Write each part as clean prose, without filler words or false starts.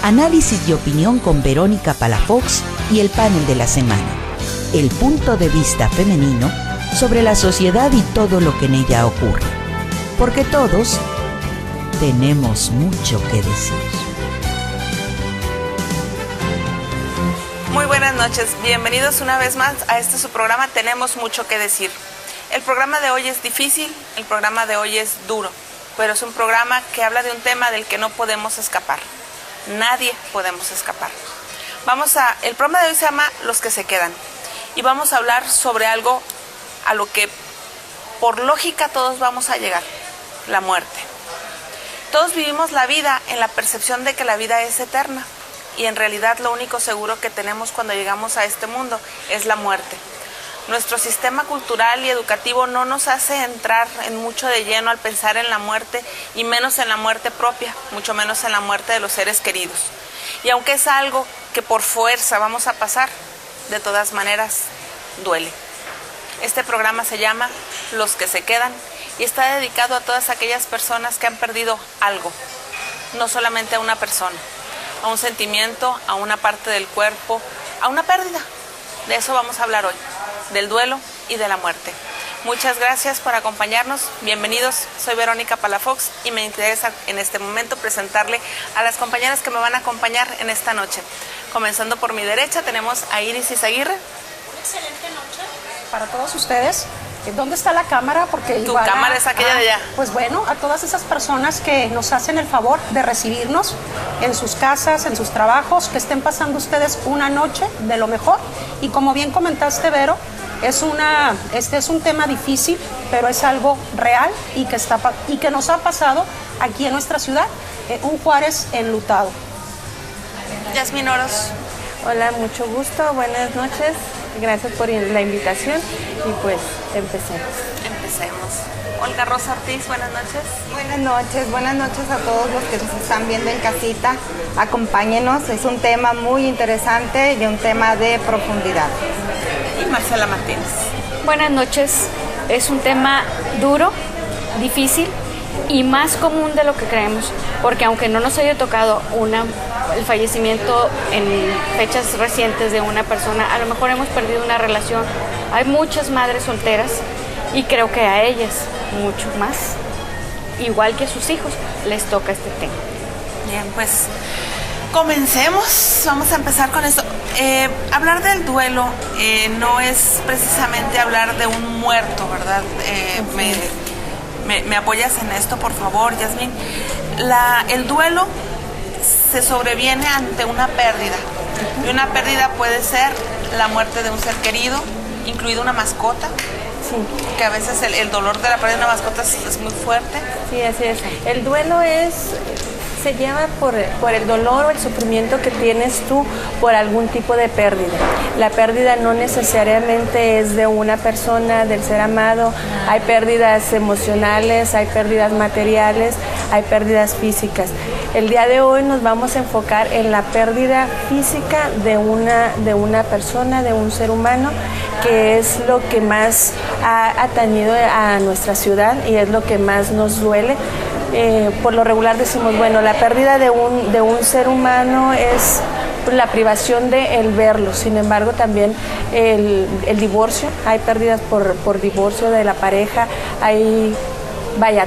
Análisis y opinión con Verónica Palafox y el panel de la semana. El punto de vista femenino sobre la sociedad y todo lo que en ella ocurre. Porque todos tenemos mucho que decir. Muy buenas noches, bienvenidos una vez más a este su programa Tenemos Mucho que Decir. El programa de hoy es difícil, el programa de hoy es duro, pero es un programa que habla de un tema del que no podemos escapar. Nadie podemos escapar. El programa de hoy se llama Los que se quedan y vamos a hablar sobre algo a lo que por lógica todos vamos a llegar, la muerte. Todos vivimos la vida en la percepción de que la vida es eterna. Y en realidad lo único seguro que tenemos cuando llegamos a este mundo es la muerte. Nuestro sistema cultural y educativo no nos hace entrar en mucho de lleno al pensar en la muerte y menos en la muerte propia, mucho menos en la muerte de los seres queridos. Y aunque es algo que por fuerza vamos a pasar, de todas maneras duele. Este programa se llama Los que se quedan y está dedicado a todas aquellas personas que han perdido algo, no solamente a una persona, a un sentimiento, a una parte del cuerpo, a una pérdida. De eso vamos a hablar hoy, del duelo y de la muerte. Muchas gracias por acompañarnos, bienvenidos, soy Verónica Palafox y me interesa en este momento presentarle a las compañeras que me van a acompañar en esta noche. Comenzando por mi derecha tenemos a Iris Izaguirre. Excelente noche para todos ustedes. ¿Dónde está la cámara? Porque tu cámara es aquella de allá. Pues bueno, a todas esas personas que nos hacen el favor de recibirnos en sus casas, en sus trabajos, que estén pasando ustedes una noche de lo mejor. Y como bien comentaste, Vero, este es un tema difícil, pero es algo real y que nos ha pasado aquí en nuestra ciudad, un Juárez enlutado. Yasmín Oros. Hola, mucho gusto, buenas noches. Gracias por la invitación y pues empecemos. Olga Rosa Ortiz, buenas noches. Buenas noches a todos los que nos están viendo en casita. Acompáñenos, es un tema muy interesante y un tema de profundidad. Y Marcela Martínez. Buenas noches, es un tema duro, difícil y más común de lo que creemos, porque aunque no nos haya tocado el fallecimiento en fechas recientes de una persona, a lo mejor hemos perdido una relación. Hay muchas madres solteras y creo que a ellas mucho más, igual que a sus hijos, les toca este tema. Bien, pues comencemos, vamos a empezar con esto. Hablar del duelo no es precisamente hablar de un muerto, ¿verdad? ¿Me apoyas en esto, por favor, Yasmín? El duelo se sobreviene ante una pérdida. Y una pérdida puede ser la muerte de un ser querido, incluido una mascota. Sí. Que a veces el dolor de la pérdida de una mascota es muy fuerte. Sí, así es. El duelo se lleva por el dolor o el sufrimiento que tienes tú por algún tipo de pérdida. La pérdida no necesariamente es de una persona, del ser amado. Hay pérdidas emocionales, hay pérdidas materiales, hay pérdidas físicas. El día de hoy nos vamos a enfocar en la pérdida física de una persona, de un ser humano, que es lo que más ha atañido a nuestra ciudad y es lo que más nos duele. Por lo regular decimos, bueno, la pérdida de un ser humano es la privación de el verlo. Sin embargo, también el divorcio, hay pérdidas por divorcio de la pareja,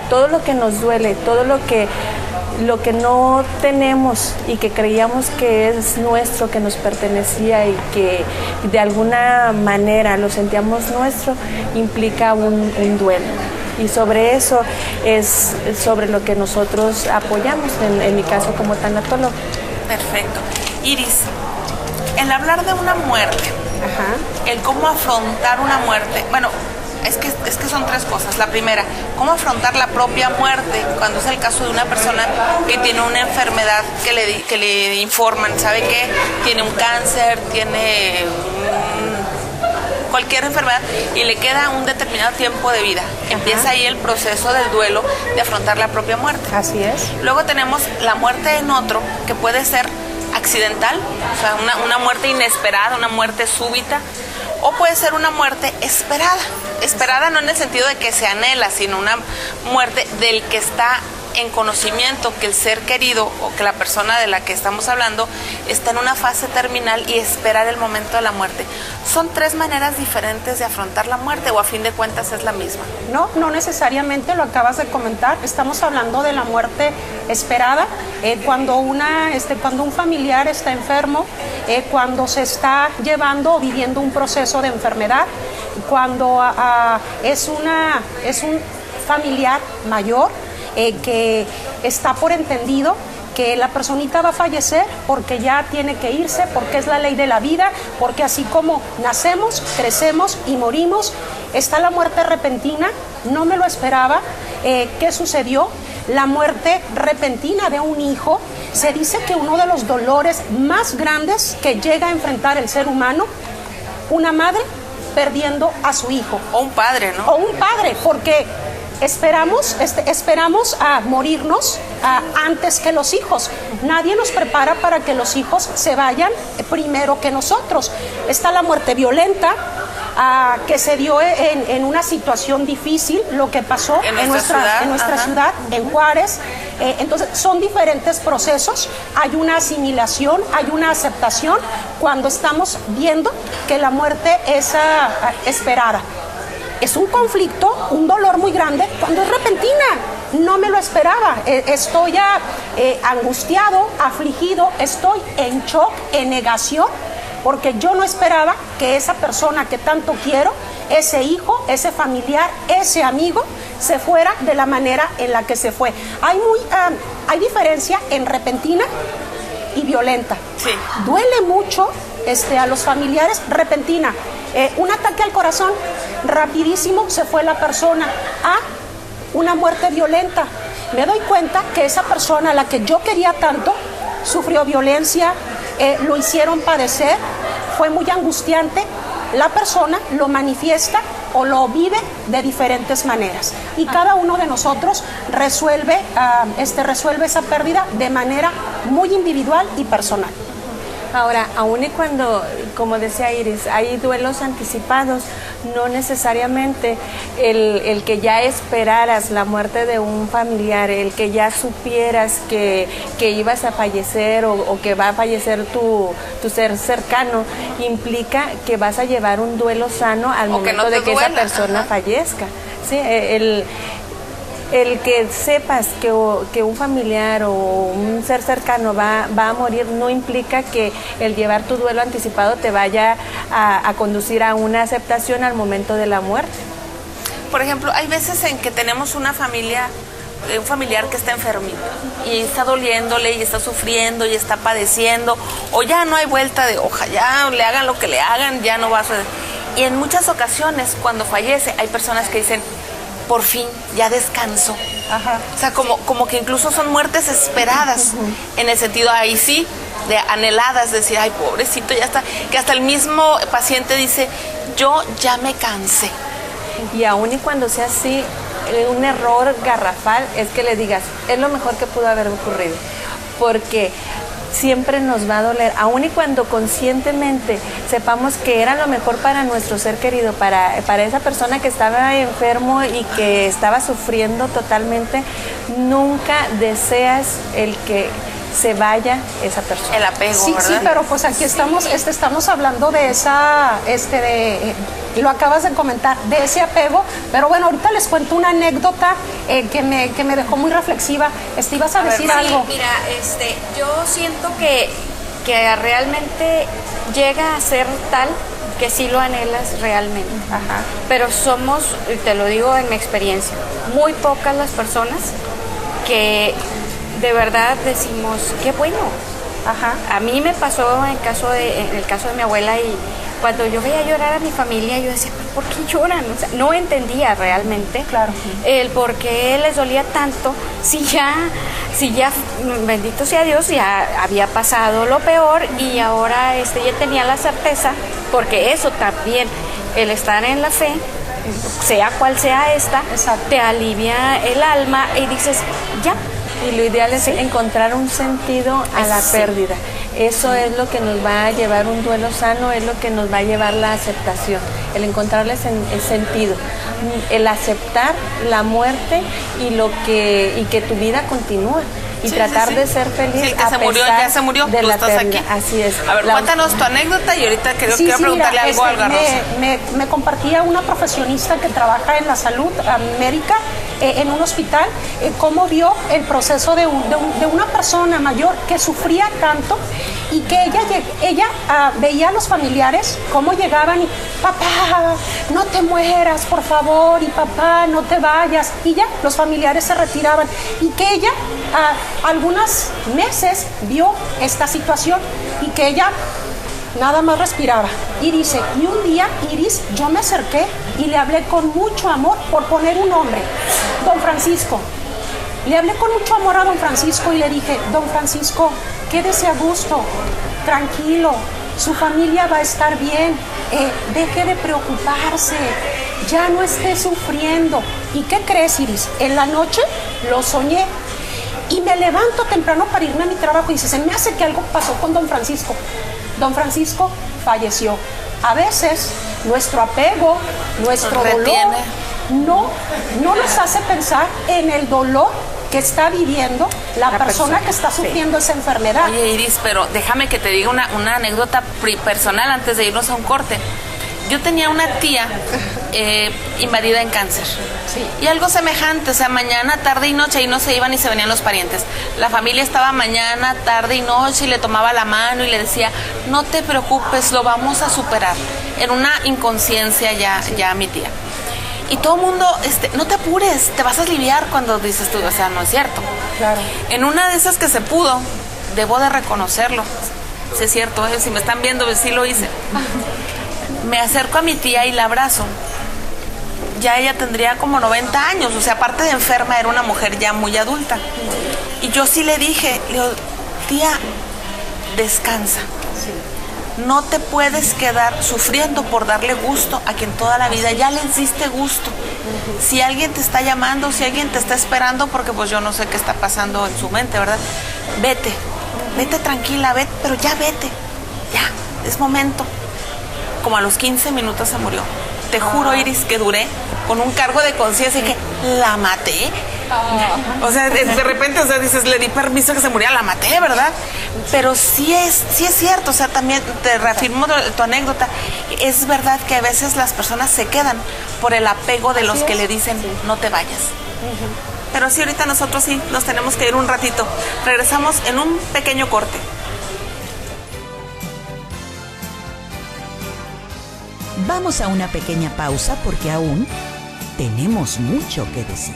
todo lo que nos duele, todo lo que no tenemos y que creíamos que es nuestro, que nos pertenecía y que de alguna manera lo sentíamos nuestro, implica un duelo. Y sobre eso es sobre lo que nosotros apoyamos, en mi caso como tanatólogo. Perfecto. Iris, el hablar de una muerte, el cómo afrontar una muerte, bueno, es que son tres cosas. La primera, cómo afrontar la propia muerte cuando es el caso de una persona que tiene una enfermedad que le informan, ¿sabe qué? Tiene un cáncer, tiene cualquier enfermedad y le queda un determinado tiempo de vida. Empieza ahí el proceso del duelo de afrontar la propia muerte. Así es. Luego tenemos la muerte en otro, que puede ser accidental, o sea, una muerte inesperada, una muerte súbita, o puede ser una muerte esperada. Esperada no en el sentido de que se anhela, sino una muerte del que está en conocimiento que el ser querido o que la persona de la que estamos hablando está en una fase terminal y esperar el momento de la muerte. ¿Son tres maneras diferentes de afrontar la muerte o a fin de cuentas es la misma? No, no necesariamente, lo acabas de comentar. Estamos hablando de la muerte esperada, cuando un familiar está enfermo, cuando se está llevando o viviendo un proceso de enfermedad, cuando es un familiar mayor que está por entendido que la personita va a fallecer porque ya tiene que irse, porque es la ley de la vida, porque así como nacemos, crecemos y morimos, está la muerte repentina. No me lo esperaba. ¿Qué sucedió? La muerte repentina de un hijo. Se dice que uno de los dolores más grandes que llega a enfrentar el ser humano, una madre perdiendo a su hijo. O un padre, ¿no? O un padre, porque esperamos a morirnos antes que los hijos. Nadie nos prepara para que los hijos se vayan primero que nosotros. Está la muerte violenta, que se dio en una situación difícil, lo que pasó en nuestra ciudad, en Juárez. Entonces, son diferentes procesos. Hay una asimilación, hay una aceptación cuando estamos viendo que la muerte es esperada. Es un conflicto, un dolor muy grande cuando es repentina. No me lo esperaba. Estoy angustiado, afligido, estoy en shock, en negación, porque yo no esperaba que esa persona que tanto quiero, ese hijo, ese familiar, ese amigo, se fuera de la manera en la que se fue. Hay diferencia en repentina y violenta. Sí. Duele mucho a los familiares repentina. Un ataque al corazón, rapidísimo se fue la persona. Una muerte violenta. Me doy cuenta que esa persona a la que yo quería tanto sufrió violencia, lo hicieron padecer, fue muy angustiante. La persona lo manifiesta o lo vive de diferentes maneras y cada uno de nosotros resuelve esa pérdida de manera muy individual y personal. Ahora, aun y cuando, como decía Iris, hay duelos anticipados, no necesariamente el que ya esperaras la muerte de un familiar, el que ya supieras que ibas a fallecer o que va a fallecer tu ser cercano, implica que vas a llevar un duelo sano al momento de que esa persona fallezca. ¿Sí? El que sepas que un familiar o un ser cercano va a morir no implica que el llevar tu duelo anticipado te vaya a conducir a una aceptación al momento de la muerte. Por ejemplo, hay veces en que tenemos un familiar que está enfermito y está doliéndole y está sufriendo y está padeciendo, o ya no hay vuelta de hoja, ya le hagan lo que le hagan, ya no va a suceder. Y en muchas ocasiones cuando fallece hay personas que dicen, por fin, ya descansó. Ajá. O sea, como que incluso son muertes esperadas, en el sentido ahí sí, de anheladas, decir, ay, pobrecito, ya está. Que hasta el mismo paciente dice, yo ya me cansé. Y aún y cuando sea así, un error garrafal es que le digas, es lo mejor que pudo haber ocurrido. Porque siempre nos va a doler, aun y cuando conscientemente sepamos que era lo mejor para nuestro ser querido, para esa persona que estaba enfermo y que estaba sufriendo totalmente, nunca deseas el que se vaya esa persona. El apego, sí, ¿verdad? Sí, pero pues aquí estamos hablando de lo acabas de comentar, de ese apego, pero bueno, ahorita les cuento una anécdota que me dejó muy reflexiva. Ibas a decir algo. Mira, yo siento que realmente llega a ser tal que sí lo anhelas realmente. Ajá. Pero somos, y te lo digo en mi experiencia, muy pocas las personas que de verdad decimos, qué bueno. Ajá. A mí me pasó en el caso de mi abuela, y cuando yo veía llorar a mi familia, yo decía, ¿por qué lloran? O sea, no entendía realmente, claro, el por qué les dolía tanto, si ya, bendito sea Dios, ya había pasado lo peor y ahora ya tenía la certeza, porque eso también, el estar en la fe, sea cual sea esta, exacto, te alivia el alma y dices, ya. Y lo ideal es encontrar un sentido a la pérdida. Eso es lo que nos va a llevar un duelo sano, es lo que nos va a llevar la aceptación, el encontrarles el sentido. el aceptar la muerte y que tu vida continúa. Y tratar de ser feliz. Sí, el que se murió, ya se murió, de tú la estás pérdida. aquí. Así es. A ver, cuéntanos tu anécdota y ahorita quiero preguntarle algo a Olga Rosa. Me compartía una profesionista que trabaja en la salud médica en un hospital, cómo vio el proceso de una persona mayor que sufría tanto y que ella veía a los familiares cómo llegaban y, papá, no te mueras, por favor, y papá, no te vayas. Y ya, los familiares se retiraban. Y que ella, algunos meses, vio esta situación y que ella nada más respiraba. Y dice, y un día, Iris, yo me acerqué y le hablé con mucho amor, por poner un nombre, don Francisco. Le hablé con mucho amor a don Francisco y le dije, don Francisco, quédese a gusto, tranquilo, su familia va a estar bien, deje de preocuparse, ya no esté sufriendo. ¿Y qué crees, Iris? En la noche lo soñé y me levanto temprano para irme a mi trabajo y dice, se me hace que algo pasó con don Francisco. Don Francisco falleció. A veces nuestro apego, nuestro dolor no nos hace pensar en el dolor que está viviendo la persona que está sufriendo esa enfermedad. Oye, Iris, pero déjame que te diga una anécdota personal antes de irnos a un corte. Yo tenía una tía invadida en cáncer. Sí. Y algo semejante, o sea, mañana, tarde y noche, y no se iban y se venían los parientes. La familia estaba mañana, tarde y noche, y le tomaba la mano y le decía, no te preocupes, lo vamos a superar. En una inconsciencia ya mi tía. Y todo el mundo, no te apures, te vas a aliviar cuando dices tú, o sea, no es cierto. Claro. En una de esas que se pudo, debo de reconocerlo. Sí es cierto, si me están viendo, sí lo hice. Me acerco a mi tía y la abrazo. Ya ella tendría como 90 años, o sea, aparte de enferma, era una mujer ya muy adulta. Y yo sí le dije, tía, descansa. No te puedes quedar sufriendo por darle gusto a quien toda la vida ya le diste gusto. Si alguien te está llamando, si alguien te está esperando, porque pues yo no sé qué está pasando en su mente, ¿verdad? Vete tranquila, vete, pero ya vete, ya, es momento. Como a los 15 minutos se murió. Te juro, Iris, que duré con un cargo de conciencia y que la maté. O sea, de repente, o sea, dices, le di permiso que se muriera, la maté, ¿verdad? Pero sí es cierto, o sea, también te reafirmo tu anécdota. Es verdad que a veces las personas se quedan por el apego de los que le dicen, no te vayas. Pero sí, ahorita nosotros sí nos tenemos que ir un ratito. Regresamos en un pequeño corte. Vamos a una pequeña pausa porque aún tenemos mucho que decir.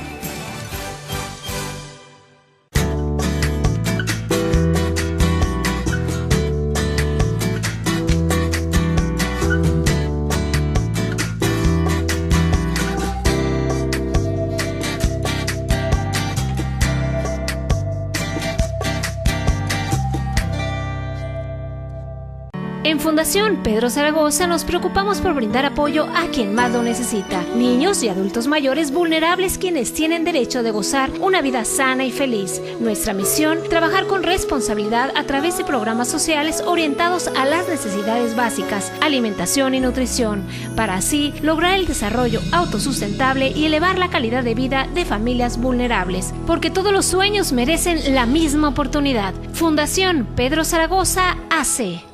En Fundación Pedro Zaragoza nos preocupamos por brindar apoyo a quien más lo necesita. Niños y adultos mayores vulnerables quienes tienen derecho de gozar una vida sana y feliz. Nuestra misión, trabajar con responsabilidad a través de programas sociales orientados a las necesidades básicas, alimentación y nutrición, para así lograr el desarrollo autosustentable y elevar la calidad de vida de familias vulnerables. Porque todos los sueños merecen la misma oportunidad. Fundación Pedro Zaragoza AC.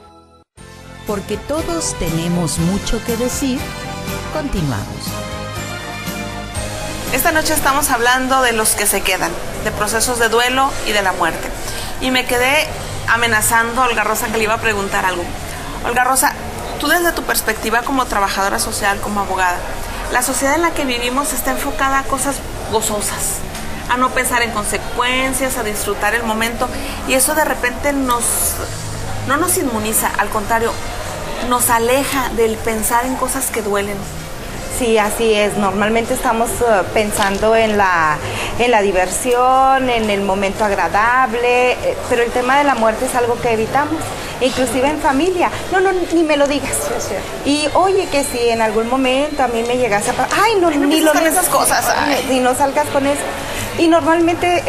Porque todos tenemos mucho que decir, continuamos. Esta noche estamos hablando de los que se quedan, de procesos de duelo y de la muerte. Y me quedé amenazando a Olga Rosa que le iba a preguntar algo. Olga Rosa, tú desde tu perspectiva como trabajadora social, como abogada, la sociedad en la que vivimos está enfocada a cosas gozosas, a no pensar en consecuencias, a disfrutar el momento, y eso de repente no nos inmuniza, al contrario, nos aleja del pensar en cosas que duelen. Sí, así es. Normalmente estamos pensando en la diversión, en el momento agradable, pero el tema de la muerte es algo que evitamos, inclusive en familia. No, ni me lo digas. Y oye, que si en algún momento a mí me llegase a... Ay, no, ni lo... con esas cosas. Y no salgas con eso. Y normalmente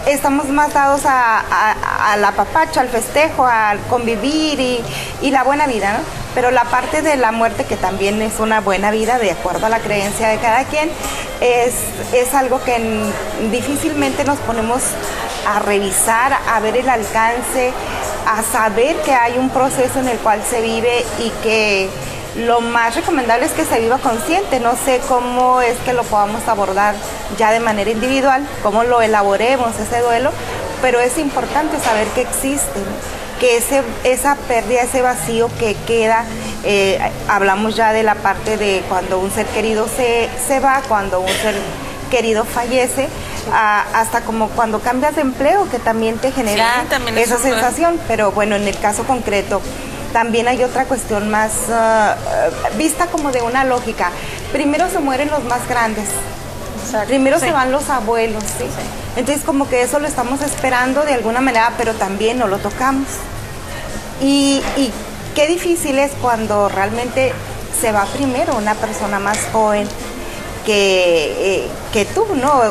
estamos más dados al apapacho, al festejo, al convivir y la buena vida, ¿no? Pero la parte de la muerte, que también es una buena vida de acuerdo a la creencia de cada quien, es algo que difícilmente nos ponemos a revisar, a ver el alcance, a saber que hay un proceso en el cual se vive y que lo más recomendable es que se viva consciente. No sé cómo es que lo podamos abordar ya de manera individual, cómo lo elaboremos ese duelo, pero es importante saber que existe, que esa pérdida, ese vacío que queda, hablamos ya de la parte de cuando un ser querido se va, cuando un ser querido fallece, hasta como cuando cambias de empleo, que también te genera esa sensación. Pero bueno, en el caso concreto, también hay otra cuestión más vista como de una lógica. Primero se mueren los más grandes. Exacto. Primero se van los abuelos, ¿sí? Entonces como que eso lo estamos esperando de alguna manera, pero también no lo tocamos. Y qué difícil es cuando realmente se va primero una persona más joven que tú, ¿no?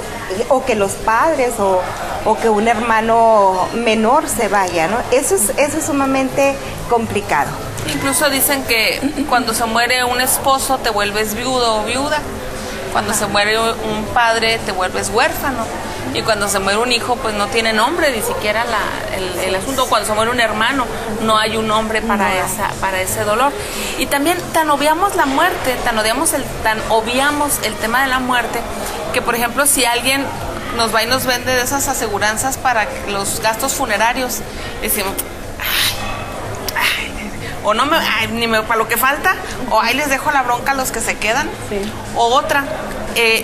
O que los padres o que un hermano menor se vaya, ¿no? Eso es sumamente complicado. Incluso dicen que cuando se muere un esposo te vuelves viudo o viuda. Cuando se muere un padre te vuelves huérfano. Y cuando se muere un hijo, pues no tiene nombre, ni siquiera el asunto. Cuando se muere un hermano, no hay un nombre para ese dolor. Y también tan obviamos la muerte, tan obviamos el tema de la muerte, que por ejemplo, si alguien nos va y nos vende de esas aseguranzas para los gastos funerarios, decimos, o no para lo que falta, o ahí les dejo la bronca a los que se quedan. Sí. O otra,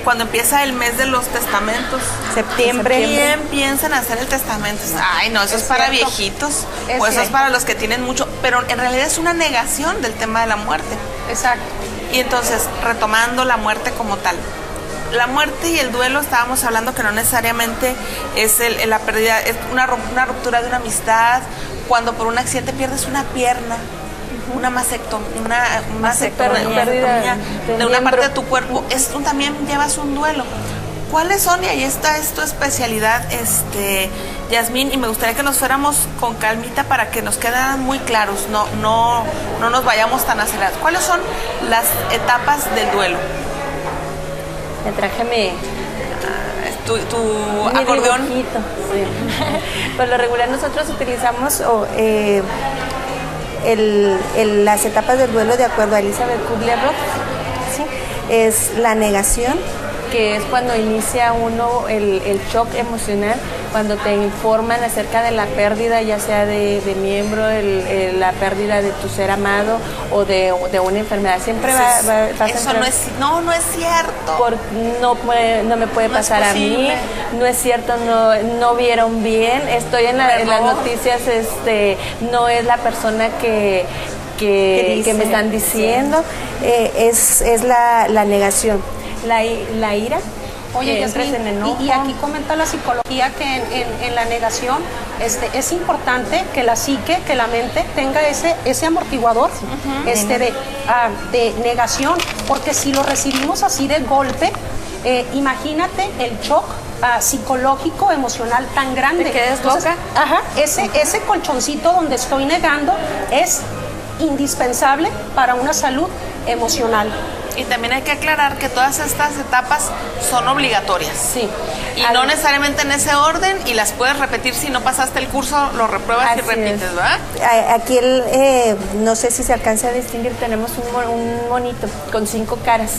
cuando empieza el mes de los testamentos, septiembre, bien piensan hacer el testamento. Ay, no, eso es para viejitos, o eso es para los que tienen mucho, pero en realidad es una negación del tema de la muerte. Exacto. Y entonces, retomando la muerte como tal, la muerte y el duelo, estábamos hablando que no necesariamente es la pérdida, es una ruptura de una amistad, cuando por un accidente pierdes una pierna, una mastectomía de una parte de tu cuerpo, también llevas un duelo. ¿Cuáles son? Y ahí está tu especialidad, Yasmín, y me gustaría que nos fuéramos con calmita para que nos quedaran muy claros, no nos vayamos tan acelerados. ¿Cuáles son las etapas del duelo? Me traje tu acordeón. Sí. Por lo regular nosotros utilizamos las etapas del duelo de acuerdo a Elizabeth Kubler-Ross, ¿sí? Es la negación, que es cuando inicia uno el shock emocional, cuando te informan acerca de la pérdida, ya sea de miembro, la pérdida de tu ser amado o de una enfermedad. Siempre vas a entrar. No es cierto. No me puede pasar a mí, no es cierto, no vieron bien, estoy en las noticias, no es la persona que me están diciendo, es la negación. La ira. Oye, Yasmín, y aquí comenta la psicología que en la negación es importante que la psique, que la mente tenga ese amortiguador de negación, porque si lo recibimos así de golpe, imagínate el shock psicológico, emocional tan grande. ¿Te quedas loca? Ajá, ese colchoncito donde estoy negando es indispensable para una salud emocional. Y también hay que aclarar que todas estas etapas son obligatorias. Sí. Y no necesariamente en ese orden, y las puedes repetir si no pasaste el curso, lo repruebas y repites, ¿verdad? Aquí no sé si se alcanza a distinguir, tenemos un monito con 5 caras,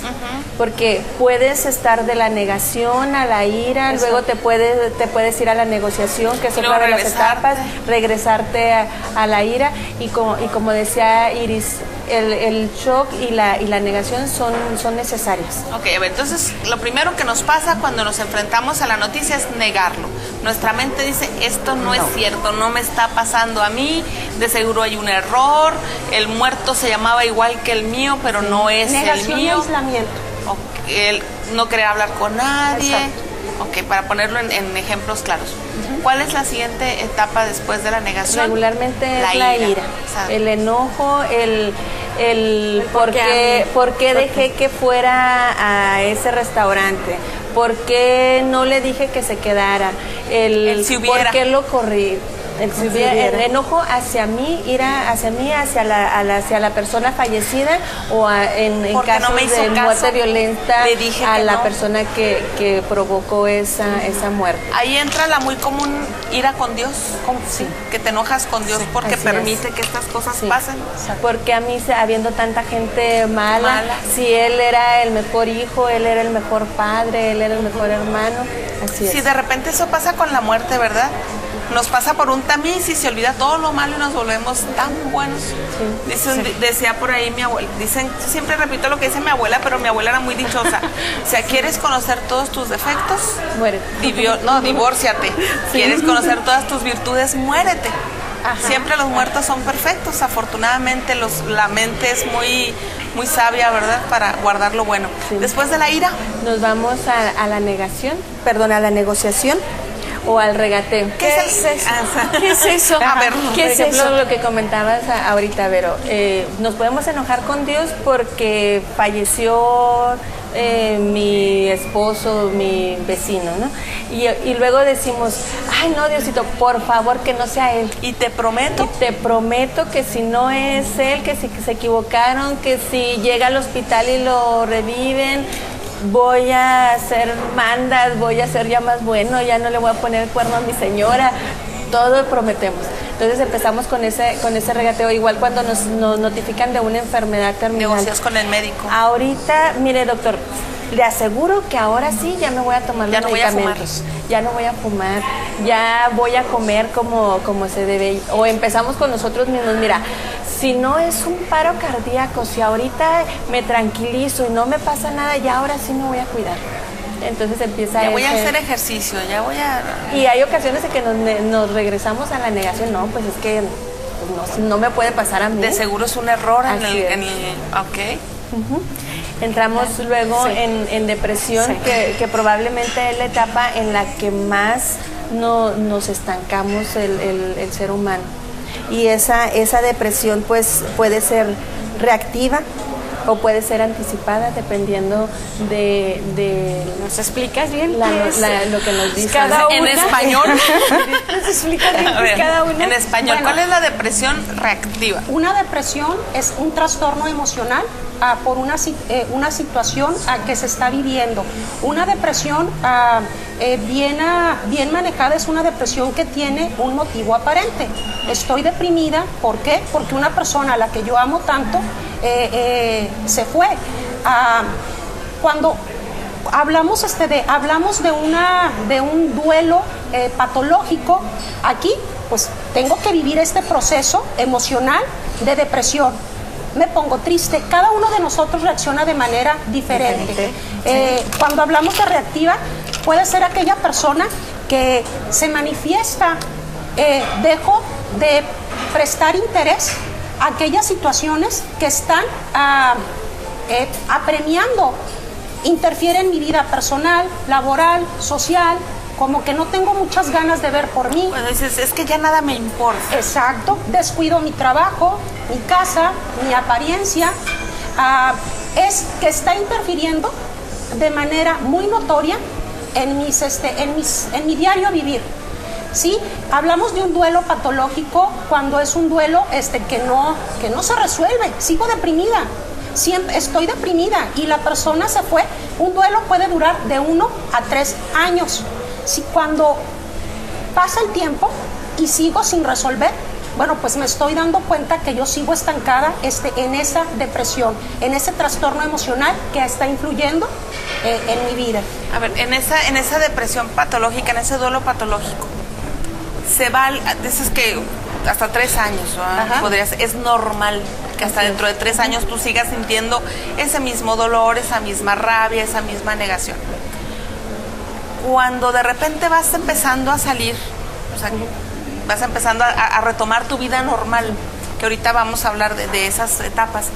porque puedes estar de la negación a la ira, luego te puedes ir a la negociación, que es otra de las etapas, regresarte a la ira, y como decía Iris, el shock y la negación son necesarias. Ok, a ver, entonces lo primero que nos pasa cuando nos enfrentamos a la noticia es negarlo. Nuestra mente dice, esto no es cierto, no me está pasando a mí, de seguro hay un error, el muerto se llamaba igual que el mío, pero no es negación el mío. Y aislamiento. Él no quería hablar con nadie. Exacto. Ok, para ponerlo en ejemplos claros. ¿Cuál es la siguiente etapa después de la negación? Regularmente es la ira, el enojo, por qué dejé que fuera a ese restaurante, por qué no le dije que se quedara, si hubiera. por qué lo corrí. el enojo hacia mí, ira hacia mí, hacia la persona fallecida o en caso de muerte violenta le dije a la no. persona que provocó esa muerte. Ahí entra la muy común ira con Dios, sí, que te enojas con Dios porque permite que estas cosas pasen. Porque a mí, habiendo tanta gente mala, si él era el mejor hijo, él era el mejor padre, él era el mejor hermano, así es. Sí, de repente eso pasa con la muerte, ¿verdad? Nos pasa por un tamiz y se olvida todo lo malo y nos volvemos tan buenos. Decía por ahí mi abuela, siempre repito lo que dice mi abuela, pero mi abuela era muy dichosa. O sea, ¿quieres conocer todos tus defectos? Muérete. Divórciate. ¿Quieres conocer todas tus virtudes? Muérete. Ajá. Siempre los muertos son perfectos. Afortunadamente la mente es muy sabia, ¿verdad? Para guardar lo bueno. Sí. Después de la ira, nos vamos a la negociación. O al regateo. ¿Qué es eso? ¿Qué es eso? A ver, ¿qué es eso? Lo que comentabas ahorita, Vero. Nos podemos enojar con Dios porque falleció mi esposo, mi vecino, ¿no? Y luego decimos, ay no, Diosito, por favor que no sea él. Y te prometo que si no es él, que si se equivocaron, que si llega al hospital y lo reviven, voy a hacer mandas, voy a ser ya más bueno, ya no le voy a poner el cuerno a mi señora, todo prometemos. Entonces empezamos con ese regateo, igual cuando nos notifican de una enfermedad terminal. Negocias con el médico. Ahorita, mire doctor, le aseguro que ahora sí ya me voy a tomar los medicamentos. Ya no voy a fumar, ya voy a comer como se debe. O empezamos con nosotros mismos, mira, si no es un paro cardíaco, si ahorita me tranquilizo y no me pasa nada, ya ahora sí me voy a cuidar. Entonces empieza ya voy a hacer ejercicio, ya voy a... Y hay ocasiones en que nos regresamos a la negación, no, pues es que no me puede pasar a mí. De seguro es un error en el... Ok. Entramos luego en depresión, que probablemente es la etapa en la que más nos estancamos el ser humano. Y esa depresión pues puede ser reactiva o puede ser anticipada dependiendo de ¿Nos explicas bien lo que nos dice en español? ¿Nos explicas bien cada una? En español, ¿cuál es la depresión reactiva? Una depresión es un trastorno emocional por una situación que se está viviendo. Una depresión bien manejada es una depresión que tiene un motivo aparente. Estoy deprimida, ¿por qué? Porque una persona a la que yo amo tanto se fue. Cuando hablamos de un duelo patológico, aquí pues tengo que vivir este proceso emocional de depresión. Me pongo triste. Cada uno de nosotros reacciona de manera diferente. Cuando hablamos de reactiva, puede ser aquella persona que se manifiesta, dejo de prestar interés a aquellas situaciones que están apremiando, interfiere en mi vida personal, laboral, social, como que no tengo muchas ganas de ver por mí. Bueno, dices, es que ya nada me importa. Exacto, descuido mi trabajo, mi casa, mi apariencia, es que está interfiriendo de manera muy notoria en mi diario vivir. ¿Sí? Hablamos de un duelo patológico cuando es un duelo que no se resuelve. Sigo deprimida, siempre estoy deprimida y la persona se fue. Un duelo puede durar de 1 a 3 años. Si cuando pasa el tiempo y sigo sin resolver, bueno, pues me estoy dando cuenta que yo sigo estancada en esa depresión, en ese trastorno emocional que está influyendo en mi vida. A ver, en esa depresión patológica, en ese duelo patológico, dices que hasta 3 años, es normal que hasta dentro de 3 años tú sigas sintiendo ese mismo dolor, esa misma rabia, esa misma negación. Cuando de repente vas empezando a salir, o sea, vas empezando a retomar tu vida normal, que ahorita vamos a hablar de esas etapas,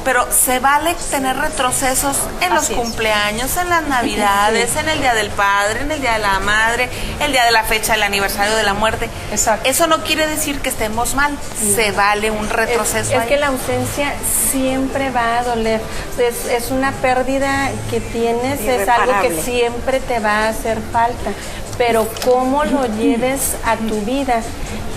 pero se vale tener retrocesos en los cumpleaños, en las navidades, en el día del padre, en el día de la madre, el día de la fecha del aniversario de la muerte. Exacto. Eso no quiere decir que estemos mal, se vale un retroceso. Es que la ausencia siempre va a doler, es una pérdida que tienes, es algo que siempre te va a hacer falta, pero cómo lo lleves a tu vida,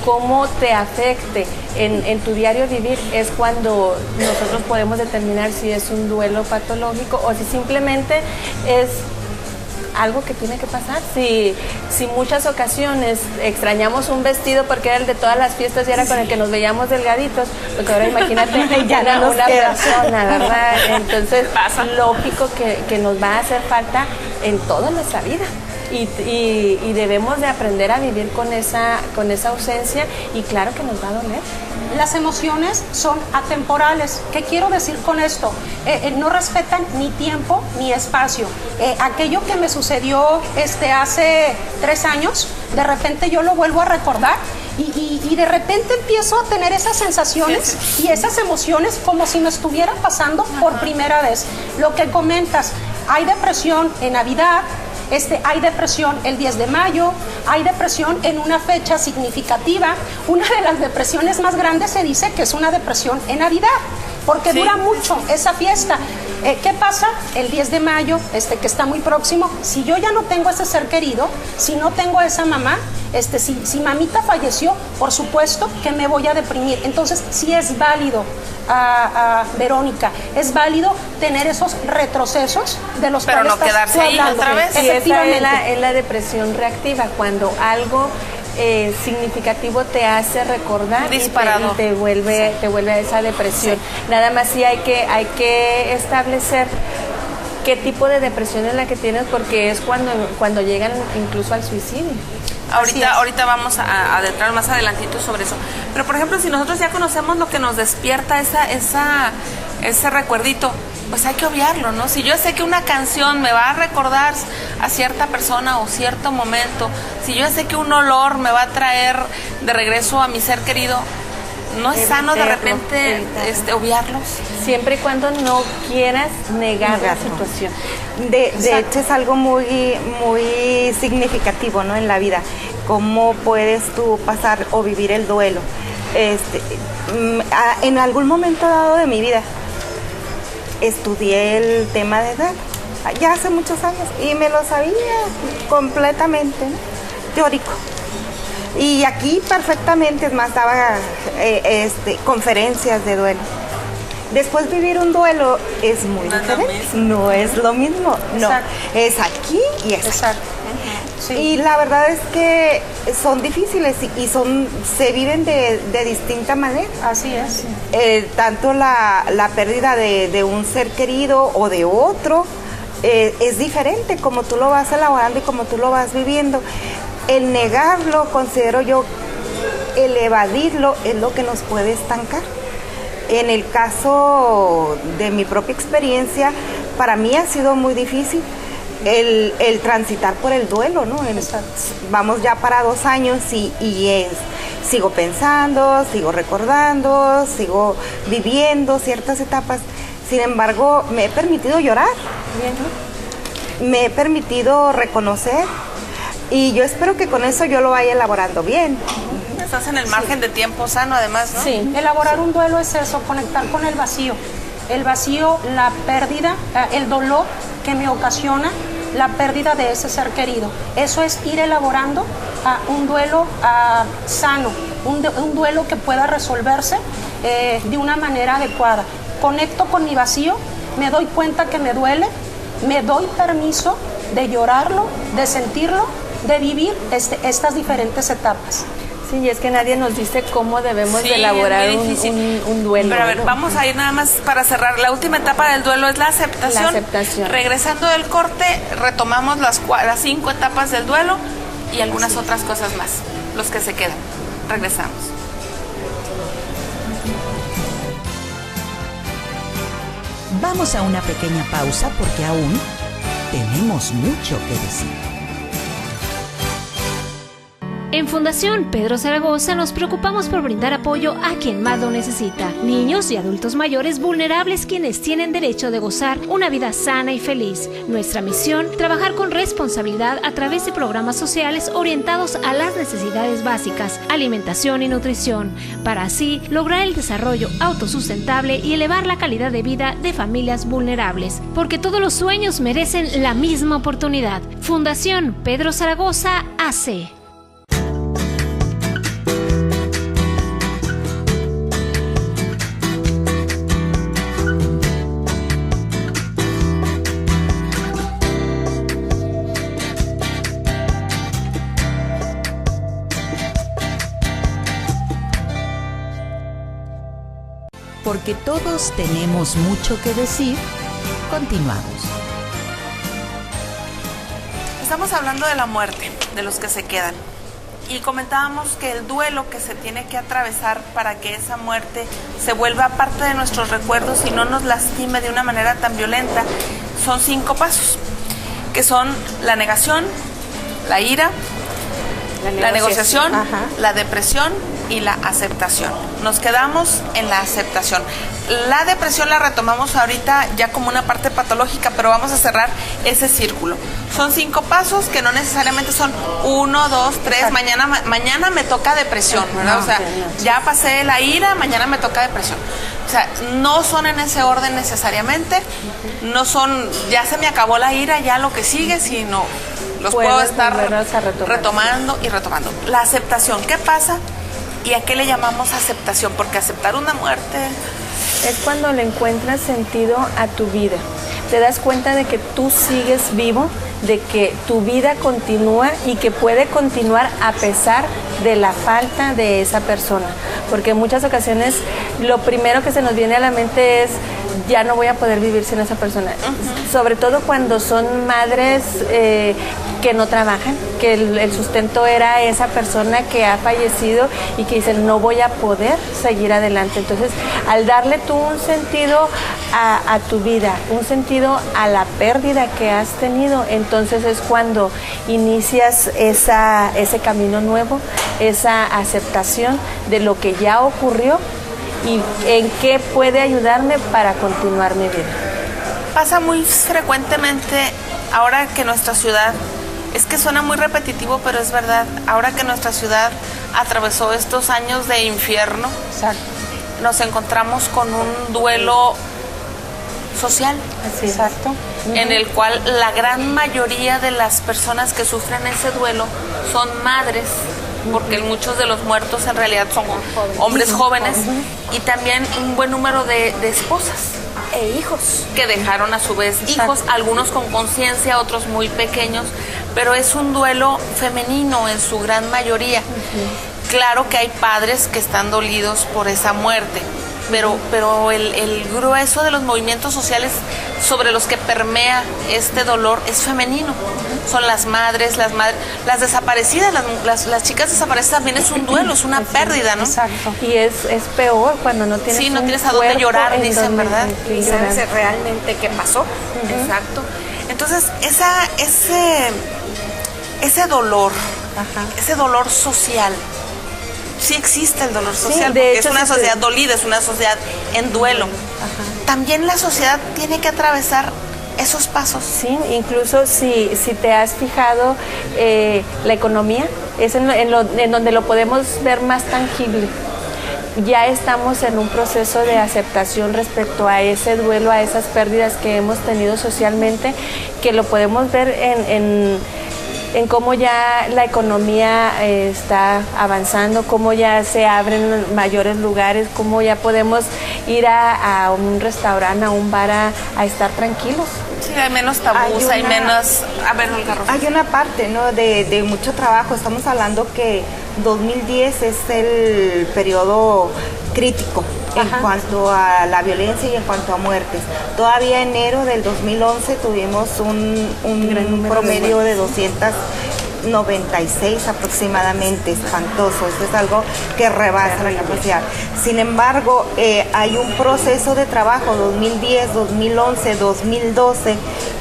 cómo te afecte en tu diario vivir, es cuando nosotros podemos determinar si es un duelo patológico o si simplemente es algo que tiene que pasar. Si muchas ocasiones extrañamos un vestido porque era el de todas las fiestas y era con el que nos veíamos delgaditos, porque ahora imagínate ya una persona, ¿verdad? Entonces, lógico que nos va a hacer falta en toda nuestra vida. Y debemos de aprender a vivir con esa ausencia, y claro que nos va a doler. Las emociones son atemporales. ¿Qué quiero decir con esto? No respetan ni tiempo ni espacio. Aquello que me sucedió hace 3 años, de repente yo lo vuelvo a recordar y de repente empiezo a tener esas sensaciones y esas emociones como si me estuvieran pasando por primera vez. Lo que comentas, hay depresión en Navidad, hay depresión el 10 de mayo, hay depresión en una fecha significativa. Una de las depresiones más grandes se dice que es una depresión en Navidad, porque dura mucho esa fiesta. ¿Qué pasa el 10 de mayo, que está muy próximo? Si yo ya no tengo ese ser querido, si no tengo a esa mamá, si mamita falleció, por supuesto que me voy a deprimir. Entonces, sí es válido, Verónica, es válido tener esos retrocesos de los pero cuales no quedarse ahí otra vez. Efectivamente. Esa es la depresión reactiva, cuando algo significativo te hace recordar y te vuelve a esa depresión. Nada más sí hay que establecer qué tipo de depresión es la que tienes, porque es cuando llegan incluso al suicidio. Ahorita vamos a adentrar más adelantito sobre eso. Pero por ejemplo, si nosotros ya conocemos lo que nos despierta ese recuerdito, pues hay que obviarlo, ¿no? Si yo sé que una canción me va a recordar a cierta persona o cierto momento, si yo sé que un olor me va a traer de regreso a mi ser querido, ¿no es sano de repente obviarlos? Siempre y cuando no quieras negar la situación. De hecho, es algo muy, muy significativo, ¿no?, en la vida. ¿Cómo puedes tú pasar o vivir el duelo? En algún momento dado de mi vida, estudié el tema de duelo, ya hace muchos años, y me lo sabía completamente, ¿no?, teórico. Y aquí perfectamente, es más, daba conferencias de duelo. Después vivir un duelo es muy diferente, no es lo mismo, no, es aquí y es aquí. Sí. Y la verdad es que son difíciles y se viven de distinta manera. Así es. Tanto la pérdida de un ser querido o de otro es diferente, como tú lo vas elaborando y como tú lo vas viviendo. El negarlo, considero yo, el evadirlo es lo que nos puede estancar. En el caso de mi propia experiencia, para mí ha sido muy difícil el transitar por el duelo, ¿no? Vamos ya para 2 años y sigo pensando, sigo recordando, sigo viviendo ciertas etapas. Sin embargo, me he permitido llorar, me he permitido reconocer, y yo espero que con eso yo lo vaya elaborando bien. Estás en el margen de tiempo sano, además, ¿no? Sí, elaborar un duelo es eso, conectar con el vacío. El vacío, la pérdida, el dolor que me ocasiona la pérdida de ese ser querido. Eso es ir elaborando un duelo sano, un duelo que pueda resolverse de una manera adecuada. Conecto con mi vacío, me doy cuenta que me duele, me doy permiso de llorarlo, de sentirlo, de vivir estas diferentes etapas. Sí, y es que nadie nos dice cómo debemos de elaborar un duelo. Pero a ver, vamos a ir nada más para cerrar. La última etapa del duelo es la aceptación. La aceptación. Regresando del corte, retomamos las 5 etapas del duelo y algunas otras cosas más, los que se quedan. Regresamos. Vamos a una pequeña pausa porque aún tenemos mucho que decir. En Fundación Pedro Zaragoza nos preocupamos por brindar apoyo a quien más lo necesita. Niños y adultos mayores vulnerables quienes tienen derecho de gozar una vida sana y feliz. Nuestra misión, trabajar con responsabilidad a través de programas sociales orientados a las necesidades básicas, alimentación y nutrición, para así lograr el desarrollo autosustentable y elevar la calidad de vida de familias vulnerables. Porque todos los sueños merecen la misma oportunidad. Fundación Pedro Zaragoza AC. Porque todos tenemos mucho que decir, continuamos. Estamos hablando de la muerte, de los que se quedan. Y comentábamos que el duelo que se tiene que atravesar para que esa muerte se vuelva parte de nuestros recuerdos y no nos lastime de una manera tan violenta, son 5 pasos, que son la negación, la ira, la negociación, la depresión y la aceptación. Nos quedamos en la aceptación. La depresión la retomamos ahorita ya como una parte patológica, pero vamos a cerrar ese círculo. Son 5 pasos que no necesariamente son 1, 2, 3, mañana me toca depresión, ¿verdad? O sea, ya pasé la ira, mañana me toca depresión. O sea, no son en ese orden necesariamente, no son, ya se me acabó la ira, ya lo que sigue, sino los puedo estar retomando y retomando. La aceptación, ¿qué pasa? ¿Y a qué le llamamos aceptación? Porque aceptar una muerte es cuando le encuentras sentido a tu vida. Te das cuenta de que tú sigues vivo, de que tu vida continúa y que puede continuar a pesar de la falta de esa persona. Porque en muchas ocasiones lo primero que se nos viene a la mente es: ya no voy a poder vivir sin esa persona. Sobre todo cuando son madres que no trabajan, que el sustento era esa persona que ha fallecido y que dicen: no voy a poder seguir adelante. Entonces, al darle tú un sentido a tu vida, un sentido a la pérdida que has tenido, entonces es cuando inicias ese camino nuevo, esa aceptación de lo que ya ocurrió y en qué puede ayudarme para continuar mi vida. Pasa muy frecuentemente ahora que nuestra ciudad, es que suena muy repetitivo, pero es verdad, ahora que nuestra ciudad atravesó estos años de infierno, nos encontramos con un duelo social. Así, exacto. En el cual la gran mayoría de las personas que sufren ese duelo son madres, porque muchos de los muertos en realidad son hombres jóvenes, y también un buen número de esposas e hijos que dejaron a su vez hijos, algunos con conciencia, otros muy pequeños, pero es un duelo femenino en su gran mayoría. Claro que hay padres que están dolidos por esa muerte, pero el grueso de los movimientos sociales sobre los que permea este dolor es femenino. Son las madres, las desaparecidas, las chicas desaparecidas también es un duelo, es una pérdida, ¿no? Exacto. Y es peor cuando no tienes no tienes a dónde llorar, dicen, ¿verdad? Y sabes realmente qué pasó. Exacto. Entonces, ese dolor, ese dolor social, sí existe el dolor social, porque es una sociedad dolida, es una sociedad en duelo. También la sociedad tiene que atravesar esos pasos. Sí, incluso si te has fijado, la economía es en donde lo podemos ver más tangible. Ya estamos en un proceso de aceptación respecto a ese duelo, a esas pérdidas que hemos tenido socialmente, que lo podemos ver en cómo ya la economía está avanzando, cómo ya se abren mayores lugares, cómo ya podemos ir a un restaurante, a un bar a estar tranquilos. Sí, hay menos tabús, hay menos... A ver, Olga Rosa. Hay una parte, ¿no?, de mucho trabajo. Estamos hablando que 2010 es el periodo crítico en cuanto a la violencia y en cuanto a muertes. Todavía enero del 2011 tuvimos un promedio de 200 96 aproximadamente, espantoso, eso es algo que rebasa la capacidad. Sin embargo, hay un proceso de trabajo 2010, 2011, 2012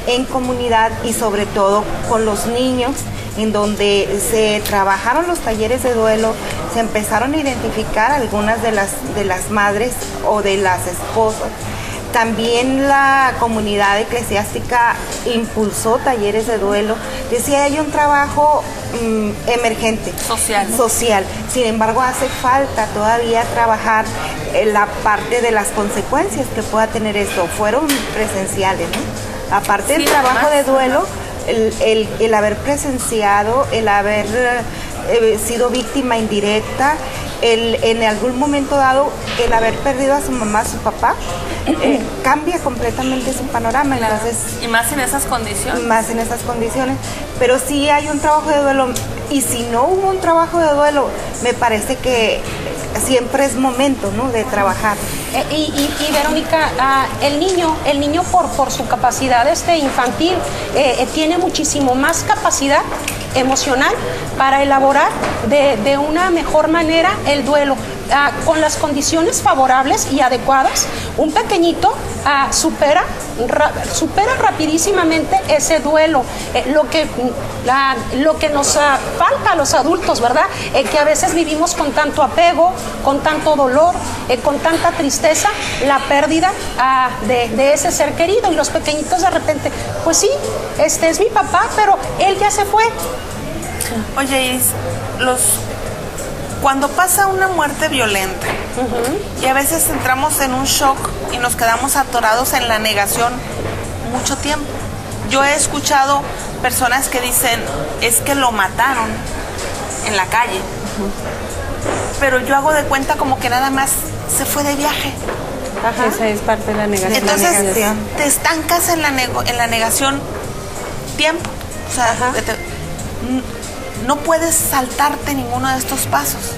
en comunidad y sobre todo con los niños, en donde se trabajaron los talleres de duelo, se empezaron a identificar algunas de las madres o de las esposas. También la comunidad eclesiástica impulsó talleres de duelo. Decía, hay un trabajo emergente. Social. Sin embargo, hace falta todavía trabajar la parte de las consecuencias que pueda tener esto. Fueron presenciales, ¿no? Aparte del trabajo de duelo, el haber presenciado, el haber sido víctima indirecta, en algún momento dado, el haber perdido a su mamá, a su papá, cambia completamente su panorama. Claro. Entonces, y más en esas condiciones. Más en esas condiciones. Pero sí hay un trabajo de duelo. Y si no hubo un trabajo de duelo, me parece que siempre es momento, ¿no?, de trabajar. Y Verónica, el niño por su capacidad infantil tiene muchísimo más capacidad emocional para elaborar de una mejor manera el duelo. Con las condiciones favorables y adecuadas, un pequeñito supera rapidísimamente ese duelo. Lo que nos falta a los adultos, ¿verdad? Que a veces vivimos con tanto apego, con tanto dolor, con tanta tristeza, la pérdida de ese ser querido. Y los pequeñitos de repente, pues sí, este es mi papá, pero él ya se fue. Oye, Iris, cuando pasa una muerte violenta, y a veces entramos en un shock y nos quedamos atorados en la negación mucho tiempo. Yo he escuchado personas que dicen, es que lo mataron en la calle, pero yo hago de cuenta como que nada más se fue de viaje. Ajá. Esa es parte de la negación. Entonces te estancas en la negación tiempo. O sea, no puedes saltarte ninguno de estos pasos.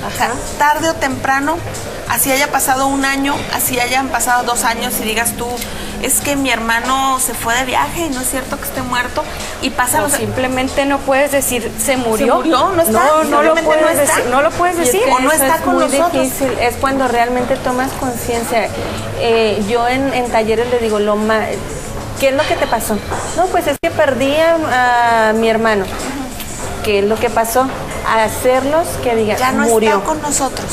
O sea, tarde o temprano, así haya pasado un año, así hayan pasado 2 años y digas tú, es que mi hermano se fue de viaje y no es cierto que esté muerto, y pasa. O simplemente no puedes decir, se murió. No está. No lo puedes decir. No lo puedes decir. O no está con nosotros. Difícil, es cuando realmente tomas conciencia. Yo en talleres le digo, ¿qué es lo que te pasó? No, pues es que perdí a mi hermano. ¿Qué es lo que pasó? Hacerlos que digan, ya no murió. está con nosotros.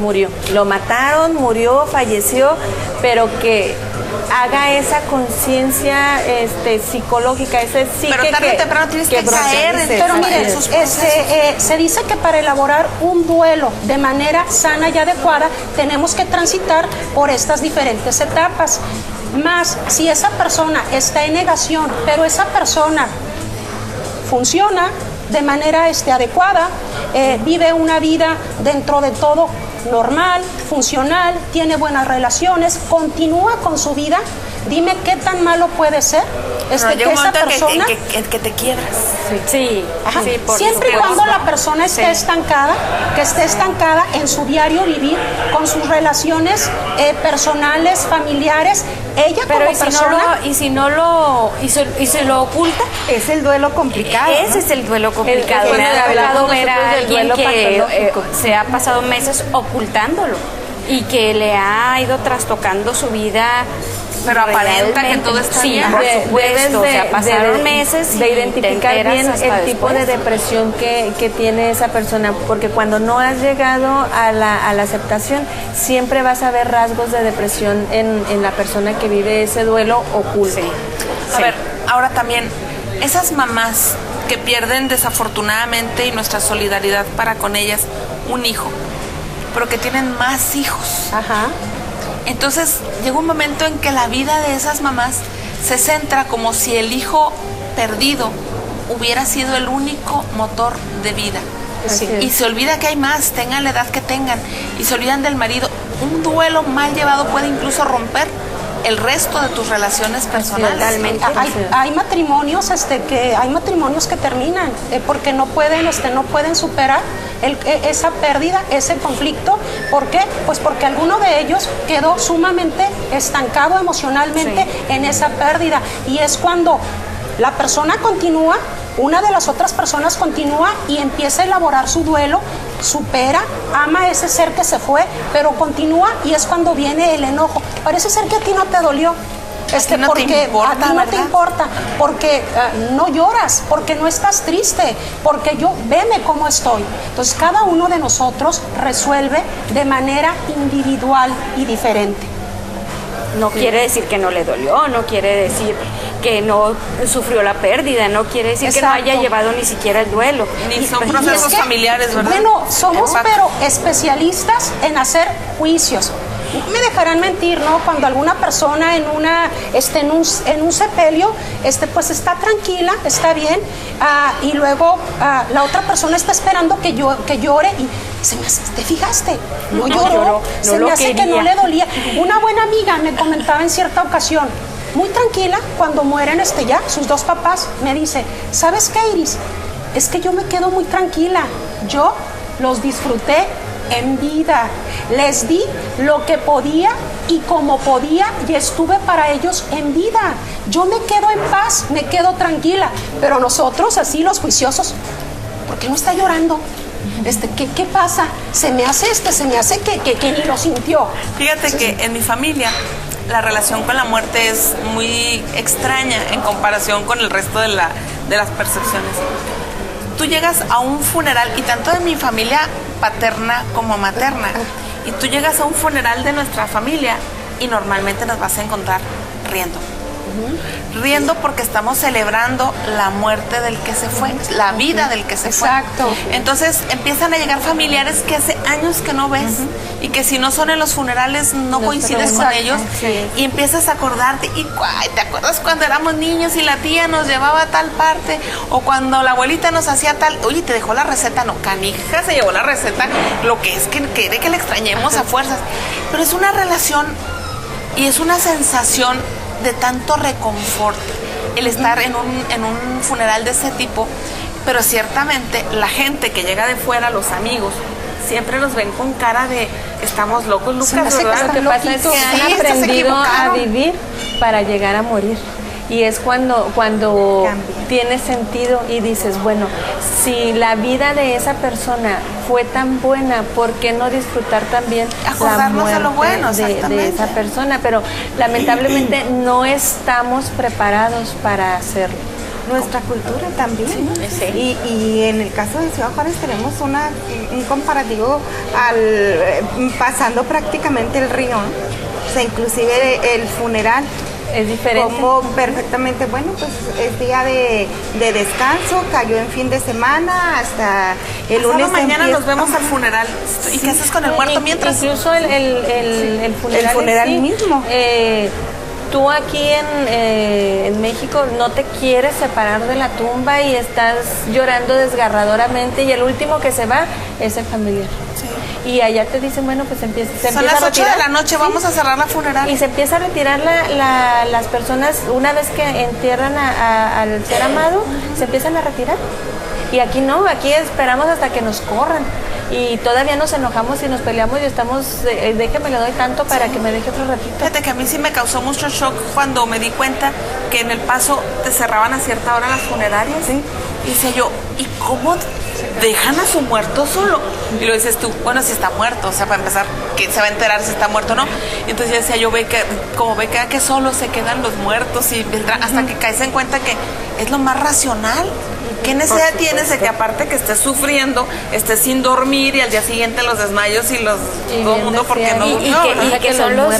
Murió. Lo mataron, murió, falleció, pero que haga esa conciencia psicológica, ese sí. Pero tarde o temprano tienes que caer en. Pero miren, se dice que para elaborar un duelo de manera sana y adecuada tenemos que transitar por estas diferentes etapas. Más si esa persona está en negación, pero esa persona funciona de manera adecuada, vive una vida dentro de todo normal, funcional, tiene buenas relaciones, continúa con su vida, dime qué tan malo puede ser que esa persona que te quiebras. Sí. Siempre y cuando la persona esté estancada, que esté estancada en su diario vivir, con sus relaciones personales, familiares, ella pero como persona. Y si se lo oculta, es el duelo complicado. Ese es el duelo complicado. Me ha tocado ver a alguien que se ha pasado meses ocultándolo y que le ha ido trastocando su vida. Pero aparenta que todo está bien. Por supuesto, pasaron meses de identificar bien el tipo de depresión que tiene esa persona, porque cuando no has llegado a la aceptación, siempre vas a ver rasgos de depresión en la persona que vive ese duelo oculto. A ver, ahora también, esas mamás que pierden desafortunadamente, y nuestra solidaridad para con ellas, un hijo, pero que tienen más hijos. Entonces llega un momento en que la vida de esas mamás se centra como si el hijo perdido hubiera sido el único motor de vida. Y se olvida que hay más, tengan la edad que tengan, y se olvidan del marido. Un duelo mal llevado puede incluso romper el resto de tus relaciones personales. Totalmente. Hay matrimonios que terminan porque no pueden superar esa pérdida, ese conflicto. ¿Por qué? Pues porque alguno de ellos quedó sumamente estancado emocionalmente en esa pérdida, y es cuando La persona continúa, una de las otras personas continúa y empieza a elaborar su duelo, supera, ama a ese ser que se fue, pero continúa y es cuando viene el enojo. Parece ser que a ti no te dolió. No porque te importa, a ti no ¿verdad? te importa, porque no lloras, porque no estás triste, porque veme cómo estoy. Entonces cada uno de nosotros resuelve de manera individual y diferente. No quiere decir que no le dolió, no quiere decir que no sufrió la pérdida, no quiere decir que no haya llevado ni siquiera el duelo. Ni son procesos familiares, ¿verdad? Bueno, somos Exacto. pero especialistas en hacer juicios. No me dejarán mentir, ¿no? Cuando alguna persona en un sepelio, pues está tranquila, está bien, y luego la otra persona está esperando que llore y se me hace, ¿te fijaste? No lloró, se me hace que no le dolía. Una buena amiga me comentaba en cierta ocasión, muy tranquila, cuando mueren ya sus dos papás, me dice, ¿sabes qué, Iris? Es que yo me quedo muy tranquila, yo los disfruté en vida, les di lo que podía y como podía y estuve para ellos en vida. Yo me quedo en paz, me quedo tranquila, pero nosotros así los juiciosos, ¿por qué no está llorando? ¿Qué pasa? Se me hace que ni lo sintió. Fíjate que en mi familia la relación con la muerte es muy extraña en comparación con el resto de las percepciones. Tú llegas a un funeral, y tanto de mi familia paterna como materna, y tú llegas a un funeral de nuestra familia y normalmente nos vas a encontrar riendo. Riendo porque estamos celebrando la muerte del que se fue, la vida del que se fue. Exacto. Entonces empiezan a llegar familiares que hace años que no ves y que si no son en los funerales no coincides con ellos, y empiezas a acordarte y ¿te acuerdas cuando éramos niños y la tía nos llevaba a tal parte? O cuando la abuelita nos hacía tal, oye, ¿te dejó la receta? No, canija, se llevó la receta, lo que es que quiere que le extrañemos a fuerzas. Pero es una relación y es una sensación de tanto reconfort el estar en un funeral de ese tipo, pero ciertamente la gente que llega de fuera, los amigos, siempre los ven con cara de estamos locos, Lucas, ¿verdad? Lo que pasa es que han aprendido a vivir para llegar a morir. Y es cuando tiene sentido y dices, bueno, si la vida de esa persona fue tan buena, ¿por qué no disfrutar también la muerte de lo bueno, de esa persona? Pero lamentablemente no estamos preparados para hacerlo. Nuestra cultura también, ¿no? Sí. Y en el caso de Ciudad Juárez tenemos un comparativo pasando prácticamente el río, ¿no? O sea, inclusive el funeral es diferente. Como perfectamente, bueno, pues es día de descanso, cayó en fin de semana, hasta el lunes mañana nos vemos al funeral. ¿Y qué haces con el muerto mientras? Incluso el funeral mismo. Tú aquí en México no te quieres separar de la tumba y estás llorando desgarradoramente y el último que se va es el familiar. Sí. Y allá te dicen, bueno, pues se empieza a retirar. Son las 8 de la noche, vamos a cerrar la funeraria. Y se empieza a retirar las personas, una vez que entierran al ser amado, se empiezan a retirar. Y aquí no, aquí esperamos hasta que nos corran. Y todavía nos enojamos y nos peleamos y estamos, déjame le doy tanto para que me deje otro ratito. Fíjate que a mí sí me causó mucho shock cuando me di cuenta que en El Paso te cerraban a cierta hora las funerarias. Sí. Y decía yo, ¿y cómo dejan a su muerto solo? Y lo dices tú, bueno, si está muerto, o sea, para empezar, ¿quién se va a enterar si está muerto o no? Y entonces decía yo, como ve que solo se quedan los muertos y vendrán, hasta que caes en cuenta que es lo más racional. ¿Qué necesidad tienes de que aparte que estés sufriendo, estés sin dormir y al día siguiente los desmayos y todo el mundo porque no durmió? Y que son los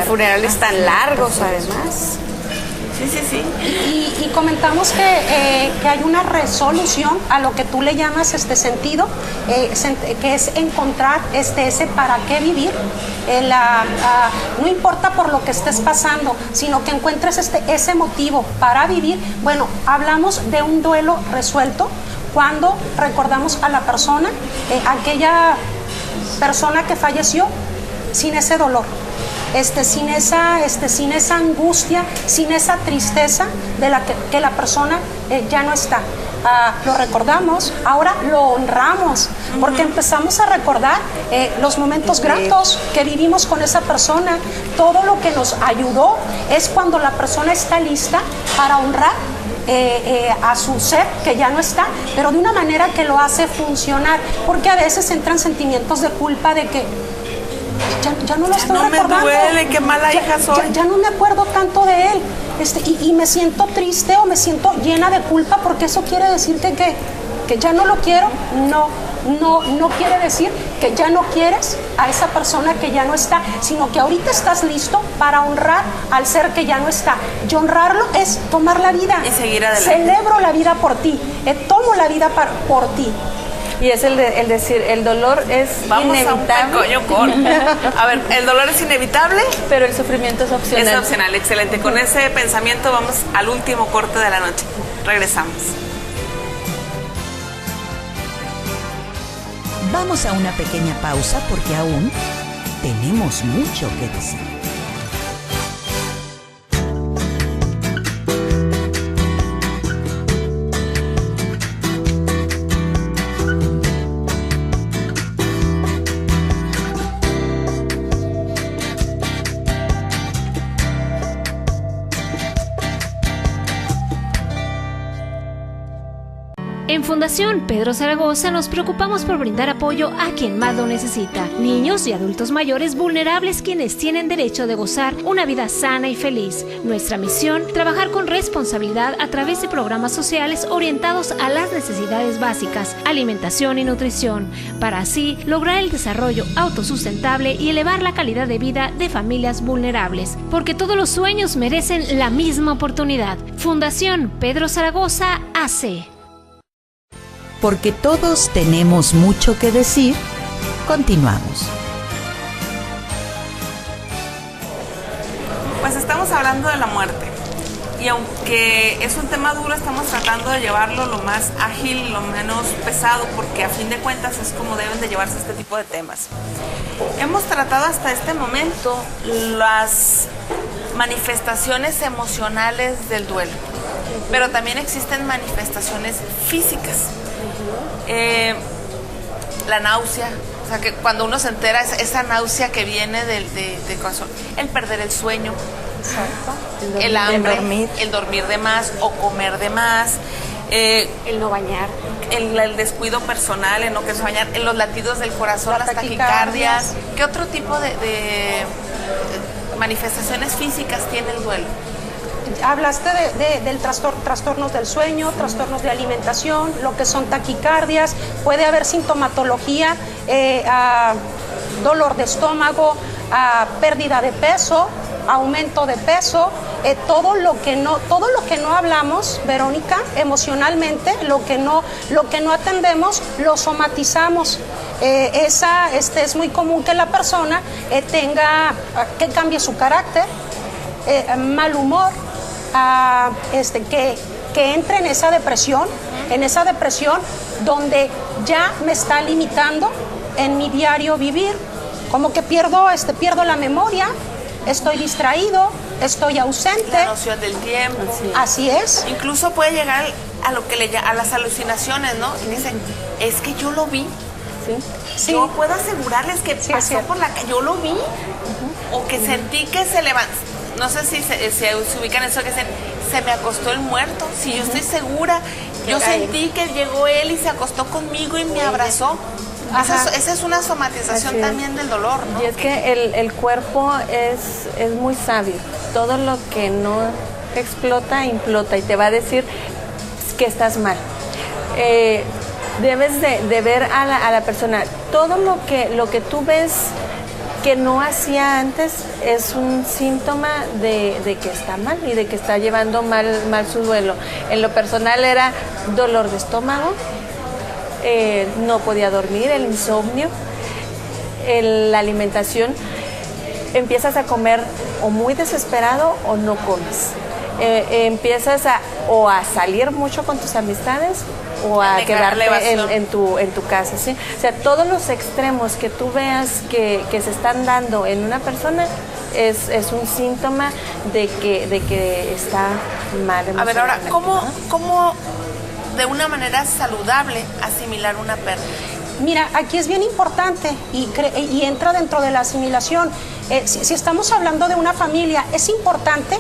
funerales tan largos además. Sí. Y comentamos que hay una resolución a lo que tú le llamas sentido, que es encontrar ese para qué vivir. No importa por lo que estés pasando, sino que encuentres ese motivo para vivir. Bueno, hablamos de un duelo resuelto cuando recordamos a la persona, aquella persona que falleció sin ese dolor. Sin esa angustia, sin esa tristeza de la que la persona ya no está. lo recordamos, ahora lo honramos, porque empezamos a recordar los momentos gratos que vivimos con esa persona, todo lo que nos ayudó. Es cuando la persona está lista para honrar a su ser que ya no está, pero de una manera que lo hace funcionar, porque a veces entran sentimientos de culpa de que ya no lo estoy recordando. No me duele, qué mala hija soy. Ya no me acuerdo tanto de él, y me siento triste o me siento llena de culpa, porque eso quiere decir que ya no lo quiero. No quiere decir que ya no quieres a esa persona que ya no está, sino que ahorita estás listo para honrar al ser que ya no está. Y honrarlo es tomar la vida. Y seguir adelante. Celebro la vida por ti, tomo la vida por ti. Y es el decir, el dolor es inevitable. A ver, el dolor es inevitable, pero el sufrimiento es opcional. Es opcional, excelente. Con ese pensamiento vamos al último corte de la noche. Regresamos. Vamos a una pequeña pausa porque aún tenemos mucho que decir. En Fundación Pedro Zaragoza nos preocupamos por brindar apoyo a quien más lo necesita. Niños y adultos mayores vulnerables quienes tienen derecho de gozar una vida sana y feliz. Nuestra misión, trabajar con responsabilidad a través de programas sociales orientados a las necesidades básicas, alimentación y nutrición, para así lograr el desarrollo autosustentable y elevar la calidad de vida de familias vulnerables. Porque todos los sueños merecen la misma oportunidad. Fundación Pedro Zaragoza AC. Porque todos tenemos mucho que decir, continuamos. Pues estamos hablando de la muerte. Y aunque es un tema duro, estamos tratando de llevarlo lo más ágil, lo menos pesado, porque a fin de cuentas es como deben de llevarse este tipo de temas. Hemos tratado hasta este momento las manifestaciones emocionales del duelo, pero también existen manifestaciones físicas. La náusea, o sea, que cuando uno se entera, esa náusea que viene del corazón, el perder el sueño, el hambre, el dormir de más o comer de más, el no bañar, el descuido personal, el no quererse bañar, los latidos del corazón, las taquicardias. ¿Qué otro tipo de manifestaciones físicas tiene el duelo? Hablaste del trastornos del sueño, trastornos de alimentación, lo que son taquicardias, puede haber sintomatología, dolor de estómago, pérdida de peso, aumento de peso, todo lo que no hablamos, Verónica, emocionalmente, lo que no atendemos, lo somatizamos. Es muy común que la persona que cambie su carácter, mal humor, que entre en esa depresión donde ya me está limitando en mi diario vivir, como que pierdo la memoria, estoy distraído, estoy ausente. La noción del tiempo. Así es. Incluso puede llegar a lo que a las alucinaciones, ¿no? Y dicen, es que yo lo vi. Sí. Yo puedo asegurarles que pasó por la calle, yo lo vi, o que sentí que se levantó. No sé si se ubican eso que dicen, se me acostó el muerto. Si yo estoy segura, yo sentí que llegó él y se acostó conmigo y me abrazó. Esa es una somatización también del dolor, ¿no? Y es que el cuerpo es muy sabio. Todo lo que no explota, implota y te va a decir que estás mal. Debes de ver a la persona. Todo lo que tú ves que no hacía antes es un síntoma de que está mal y de que está llevando mal su duelo. En lo personal era dolor de estómago, no podía dormir, el insomnio, la alimentación. Empiezas a comer o muy desesperado o no comes. Empiezas a salir mucho con tus amistades o a quedarte en tu casa, ¿sí? O sea, todos los extremos que tú veas que se están dando en una persona es un síntoma de que está mal emocionalmente. A ver, ahora, ¿cómo de una manera saludable asimilar una pérdida? Mira, aquí es bien importante y entra dentro de la asimilación. Si estamos hablando de una familia, es importante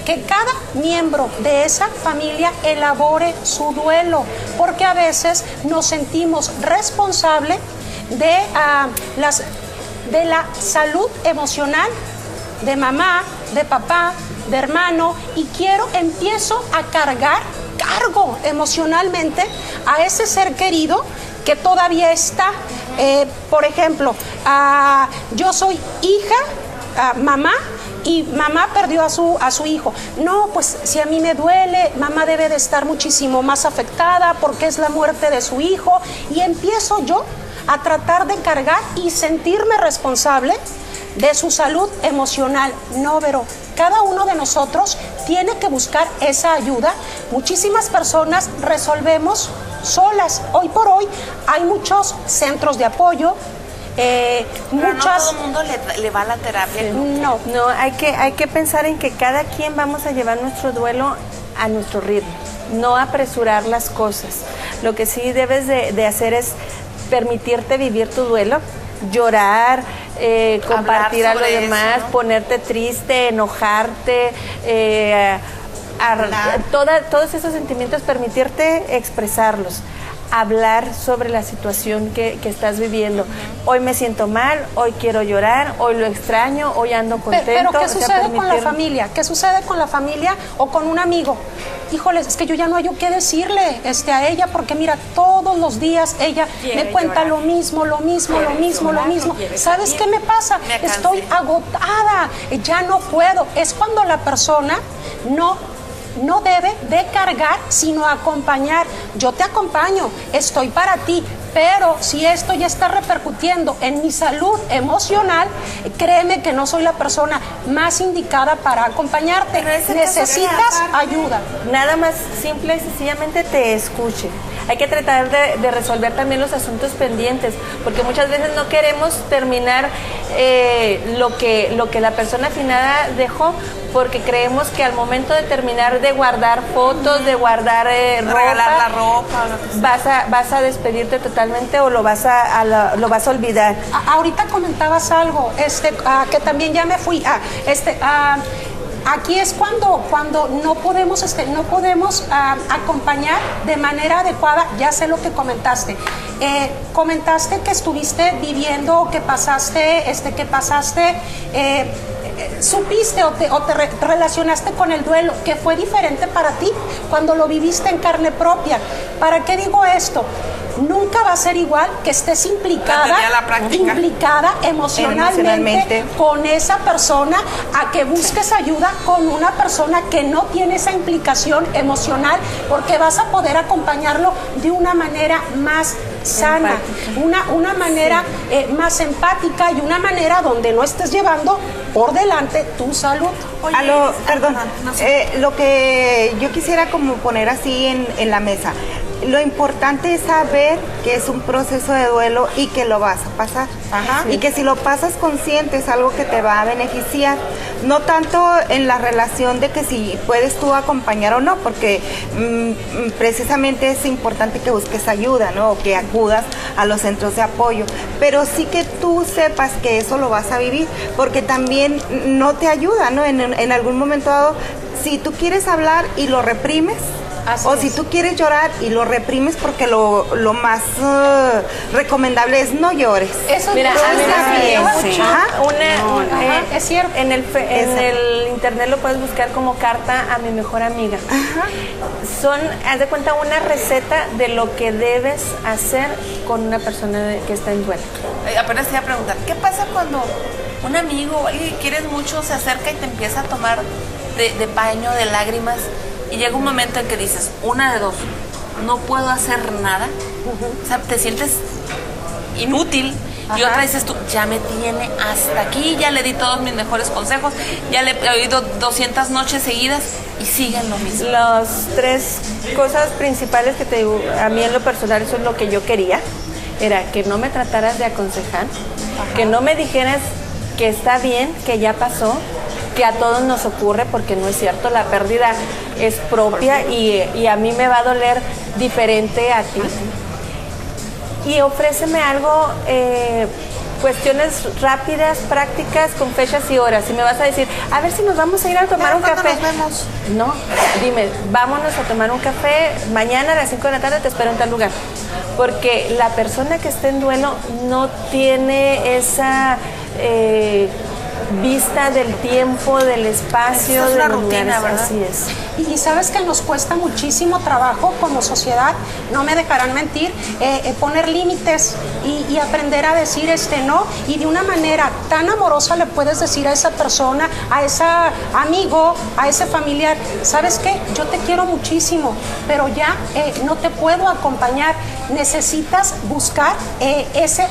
que cada miembro de esa familia elabore su duelo, porque a veces nos sentimos responsables de la salud emocional de mamá, de papá, de hermano, y empiezo a cargo emocionalmente a ese ser querido que todavía está. Por ejemplo, yo soy hija, mamá, y mamá perdió a su hijo. No, pues si a mí me duele, mamá debe de estar muchísimo más afectada porque es la muerte de su hijo, y empiezo yo a tratar de cargar y sentirme responsable de su salud emocional. No, pero cada uno de nosotros tiene que buscar esa ayuda. Muchísimas personas resolvemos solas. Hoy por hoy hay muchos centros de apoyo. No todo el mundo le va a la terapia. No, hay que pensar en que cada quien vamos a llevar nuestro duelo a nuestro ritmo, no apresurar las cosas. Lo que sí debes de hacer es permitirte vivir tu duelo, llorar, compartir a lo demás, ¿no? Ponerte triste, enojarte, todos esos sentimientos, permitirte expresarlos, hablar sobre la situación que estás viviendo. Hoy me siento mal, hoy quiero llorar, hoy lo extraño, hoy ando contento. Pero ¿qué sucede con la familia? ¿Qué sucede con la familia o con un amigo? Híjoles, es que yo ya no hay yo qué decirle a ella, porque mira, todos los días ella me cuenta lo mismo. ¿Sabes qué me pasa? Estoy agotada, ya no puedo. Es cuando la persona no debe de cargar, sino acompañar. Yo te acompaño, estoy para ti, pero si esto ya está repercutiendo en mi salud emocional, créeme que no soy la persona más indicada para acompañarte. Necesitas ayuda. Nada más simple y sencillamente te escuche. Hay que tratar de resolver también los asuntos pendientes, porque muchas veces no queremos terminar lo que la persona afinada dejó, porque creemos que al momento de terminar de guardar fotos, de guardar regalar la ropa, vas a despedirte totalmente o lo vas a olvidar. Ahorita comentabas algo, que también ya me fui. Aquí es cuando no podemos acompañar de manera adecuada. Ya sé lo que comentaste. Comentaste que estuviste viviendo, que pasaste, supiste o te relacionaste con el duelo, que fue diferente para ti cuando lo viviste en carne propia. ¿Para qué digo esto? Nunca va a ser igual que estés implicada emocionalmente con esa persona, a que busques ayuda con una persona que no tiene esa implicación emocional, porque vas a poder acompañarlo de una manera más sana, una manera más empática, y una manera donde no estés llevando por delante tu salud. Oye, perdón, lo que yo quisiera como poner así en la mesa, lo importante es saber que es un proceso de duelo y que lo vas a pasar. Ajá. Y que si lo pasas consciente es algo que te va a beneficiar, no tanto en la relación de que si puedes tú acompañar o no, porque precisamente es importante que busques ayuda, ¿no? O que acudas a los centros de apoyo, pero sí que tú sepas que eso lo vas a vivir, porque también no te ayuda, ¿no? En algún momento dado, si tú quieres hablar y lo reprimes, si tú quieres llorar y lo reprimes, porque lo más recomendable es no llores. Eso mira, es cierto. En el internet lo puedes buscar como carta a mi mejor amiga. Ajá. Haz de cuenta, una receta de lo que debes hacer con una persona que está en duelo. Apenas te iba a preguntar, ¿qué pasa cuando un amigo o alguien que quieres mucho se acerca y te empieza a tomar de paño, de lágrimas? Y llega un momento en que dices, una de dos, no puedo hacer nada, o sea, te sientes inútil. Ajá. Y otra dices tú, ya me tiene hasta aquí, ya le di todos mis mejores consejos, ya le he oído 200 noches seguidas y siguen lo mismo. Las tres cosas principales que te digo, a mí en lo personal eso es lo que yo quería, era que no me trataras de aconsejar, ajá, que no me dijeras que está bien, que ya pasó, que a todos nos ocurre, porque no es cierto, la pérdida es propia y a mí me va a doler diferente a ti. Y ofréceme algo, cuestiones rápidas, prácticas, con fechas y horas. Si me vas a decir, a ver si nos vamos a ir a tomar un café. Nos vemos. No, dime, vámonos a tomar un café, mañana a las 5 de la tarde te espero en tal lugar. Porque la persona que esté en duelo no tiene esa vista del tiempo, del espacio, es una de los rutina, lugares. ¿verdad? Así es. Y sabes que nos cuesta muchísimo trabajo como sociedad, no me dejarán mentir, poner límites y aprender a decir no, y de una manera tan amorosa le puedes decir a esa persona, a ese amigo, a ese familiar, ¿sabes qué? Yo te quiero muchísimo, pero ya no te puedo acompañar. Necesitas buscar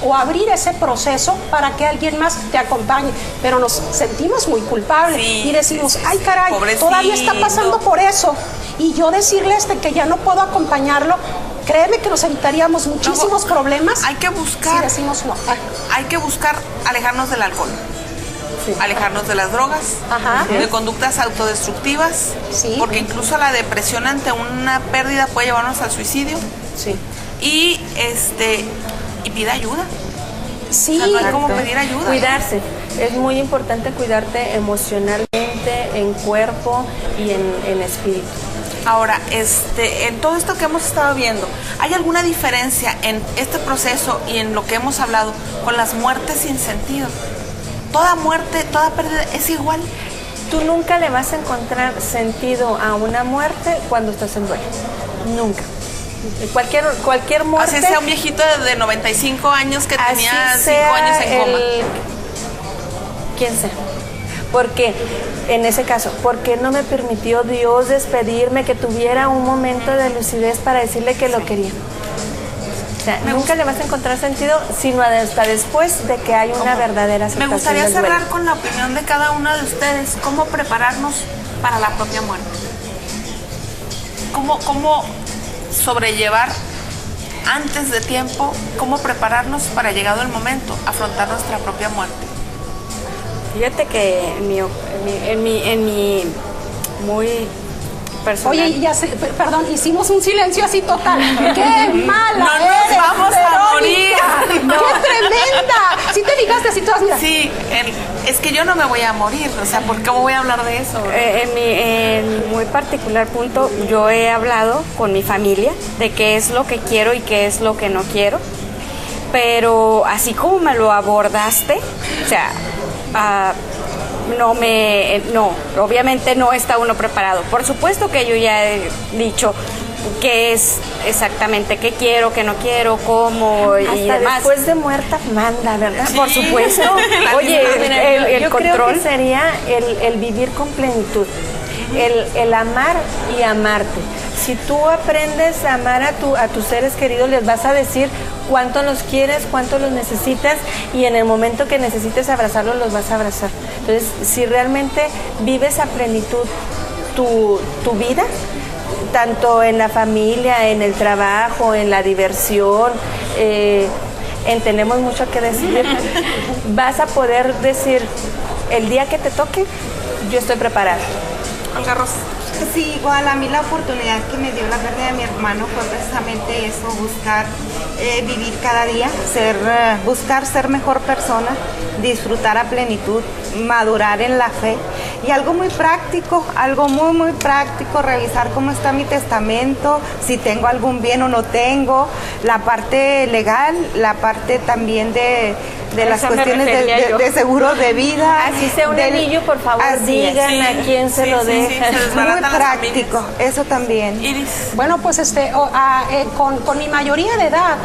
o abrir ese proceso para que alguien más te acompañe, pero nos sentimos muy culpables y decimos, ay caray, pobrecito, todavía está pasando por eso, y yo decirles que ya no puedo acompañarlo, créeme que nos evitaríamos muchísimos problemas. Hay que buscar, si decimos no. Hay que buscar alejarnos del alcohol. Sí. Alejarnos de las drogas, de conductas autodestructivas, porque incluso la depresión ante una pérdida puede llevarnos al suicidio. Sí. Y pida ayuda. Sí, o sea, no hay como pedir ayuda. Cuidarse. Es muy importante cuidarte emocionalmente, en cuerpo y en espíritu. Ahora, en todo esto que hemos estado viendo, ¿hay alguna diferencia en este proceso y en lo que hemos hablado con las muertes sin sentido? Toda muerte, toda pérdida es igual. Tú nunca le vas a encontrar sentido a una muerte cuando estás en duelo. Nunca. Cualquier muerte. Así sea un viejito de 95 años que tenía 5 años en coma. Quien sea. Porque, en ese caso, porque no me permitió Dios despedirme, que tuviera un momento de lucidez para decirle que lo quería. O sea, nunca le vas a encontrar sentido, sino hasta después de que hay una verdadera aceptación. Me gustaría del duelo. cerrar con la opinión de cada uno de ustedes. ¿Cómo prepararnos para la propia muerte? ¿Cómo sobrellevar antes de tiempo? ¿Cómo prepararnos para, llegado el momento, afrontar nuestra propia muerte? Fíjate que en mi muy personal. Oye, ya sé, perdón, hicimos un silencio así total. ¡Qué mala! ¡No nos vamos a morir! No. ¡Qué tremenda! ¿Sí te fijaste así todas? Mira. Sí, es que yo no me voy a morir, o sea, ¿por qué voy a hablar de eso? En mi muy particular punto, yo he hablado con mi familia de qué es lo que quiero y qué es lo que no quiero, pero así como me lo abordaste, o sea, no, obviamente no está uno preparado. Por supuesto que yo ya he dicho qué es exactamente, qué quiero, qué no quiero, cómo y hasta demás. Después de muerta manda, ¿verdad? Sí. Por supuesto. Oye, el yo control. creo que sería el vivir con plenitud, el amar y amarte. Si tú aprendes a amar a tus seres queridos, les vas a decir cuánto los quieres, cuánto los necesitas, y en el momento que necesites abrazarlos, los vas a abrazar. Entonces, si realmente vives a plenitud tu vida, tanto en la familia, en el trabajo, en la diversión, tenemos mucho que decir, vas a poder decir, el día que te toque, yo estoy preparada. Olga Rosa. Sí, igual a mí la oportunidad que me dio la pérdida de mi hermano fue precisamente eso, buscar vivir cada día, buscar ser mejor persona, disfrutar a plenitud, madurar en la fe. Y algo muy práctico, muy práctico, revisar cómo está mi testamento, si tengo algún bien o no tengo, la parte legal, la parte también de las cuestiones de seguros de vida. Así sea un anillo, por favor, digan a quién se lo deja. Muy práctico, eso también. Iris. Bueno, pues con mi mayoría de edad,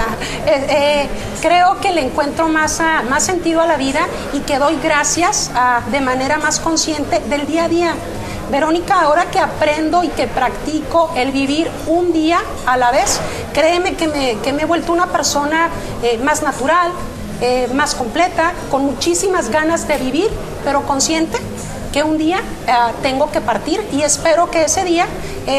creo que le encuentro más sentido a la vida y que doy gracias de manera más consciente del día a día. Verónica, ahora que aprendo y que practico el vivir un día a la vez, créeme que me he vuelto una persona más natural, más completa, con muchísimas ganas de vivir, pero consciente que un día tengo que partir, y espero que ese día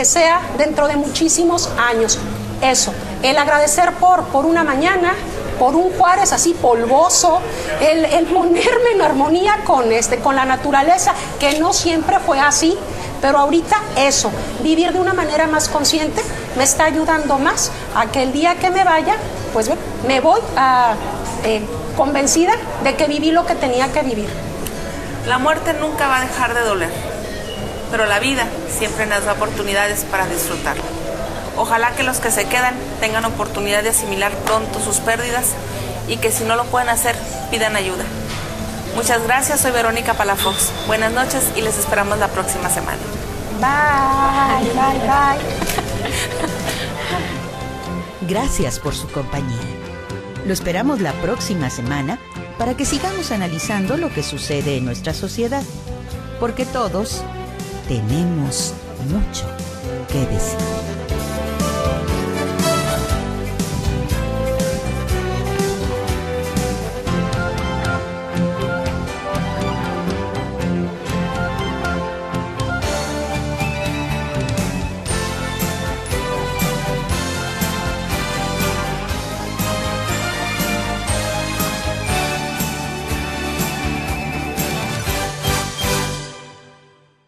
sea dentro de muchísimos años. Eso, el agradecer por una mañana, por un Juárez así polvoso, el ponerme en armonía con la naturaleza, que no siempre fue así, Pero ahorita eso, vivir de una manera más consciente, me está ayudando más a que el día que me vaya, pues bueno, me voy convencida de que viví lo que tenía que vivir. La muerte nunca va a dejar de doler, pero la vida siempre nos da oportunidades para disfrutarla. Ojalá que los que se quedan tengan oportunidad de asimilar pronto sus pérdidas y que si no lo pueden hacer, pidan ayuda. Muchas gracias, soy Verónica Palafox. Buenas noches y les esperamos la próxima semana. Bye, bye, bye. Gracias por su compañía. Lo esperamos la próxima semana para que sigamos analizando lo que sucede en nuestra sociedad, porque todos tenemos mucho que decir.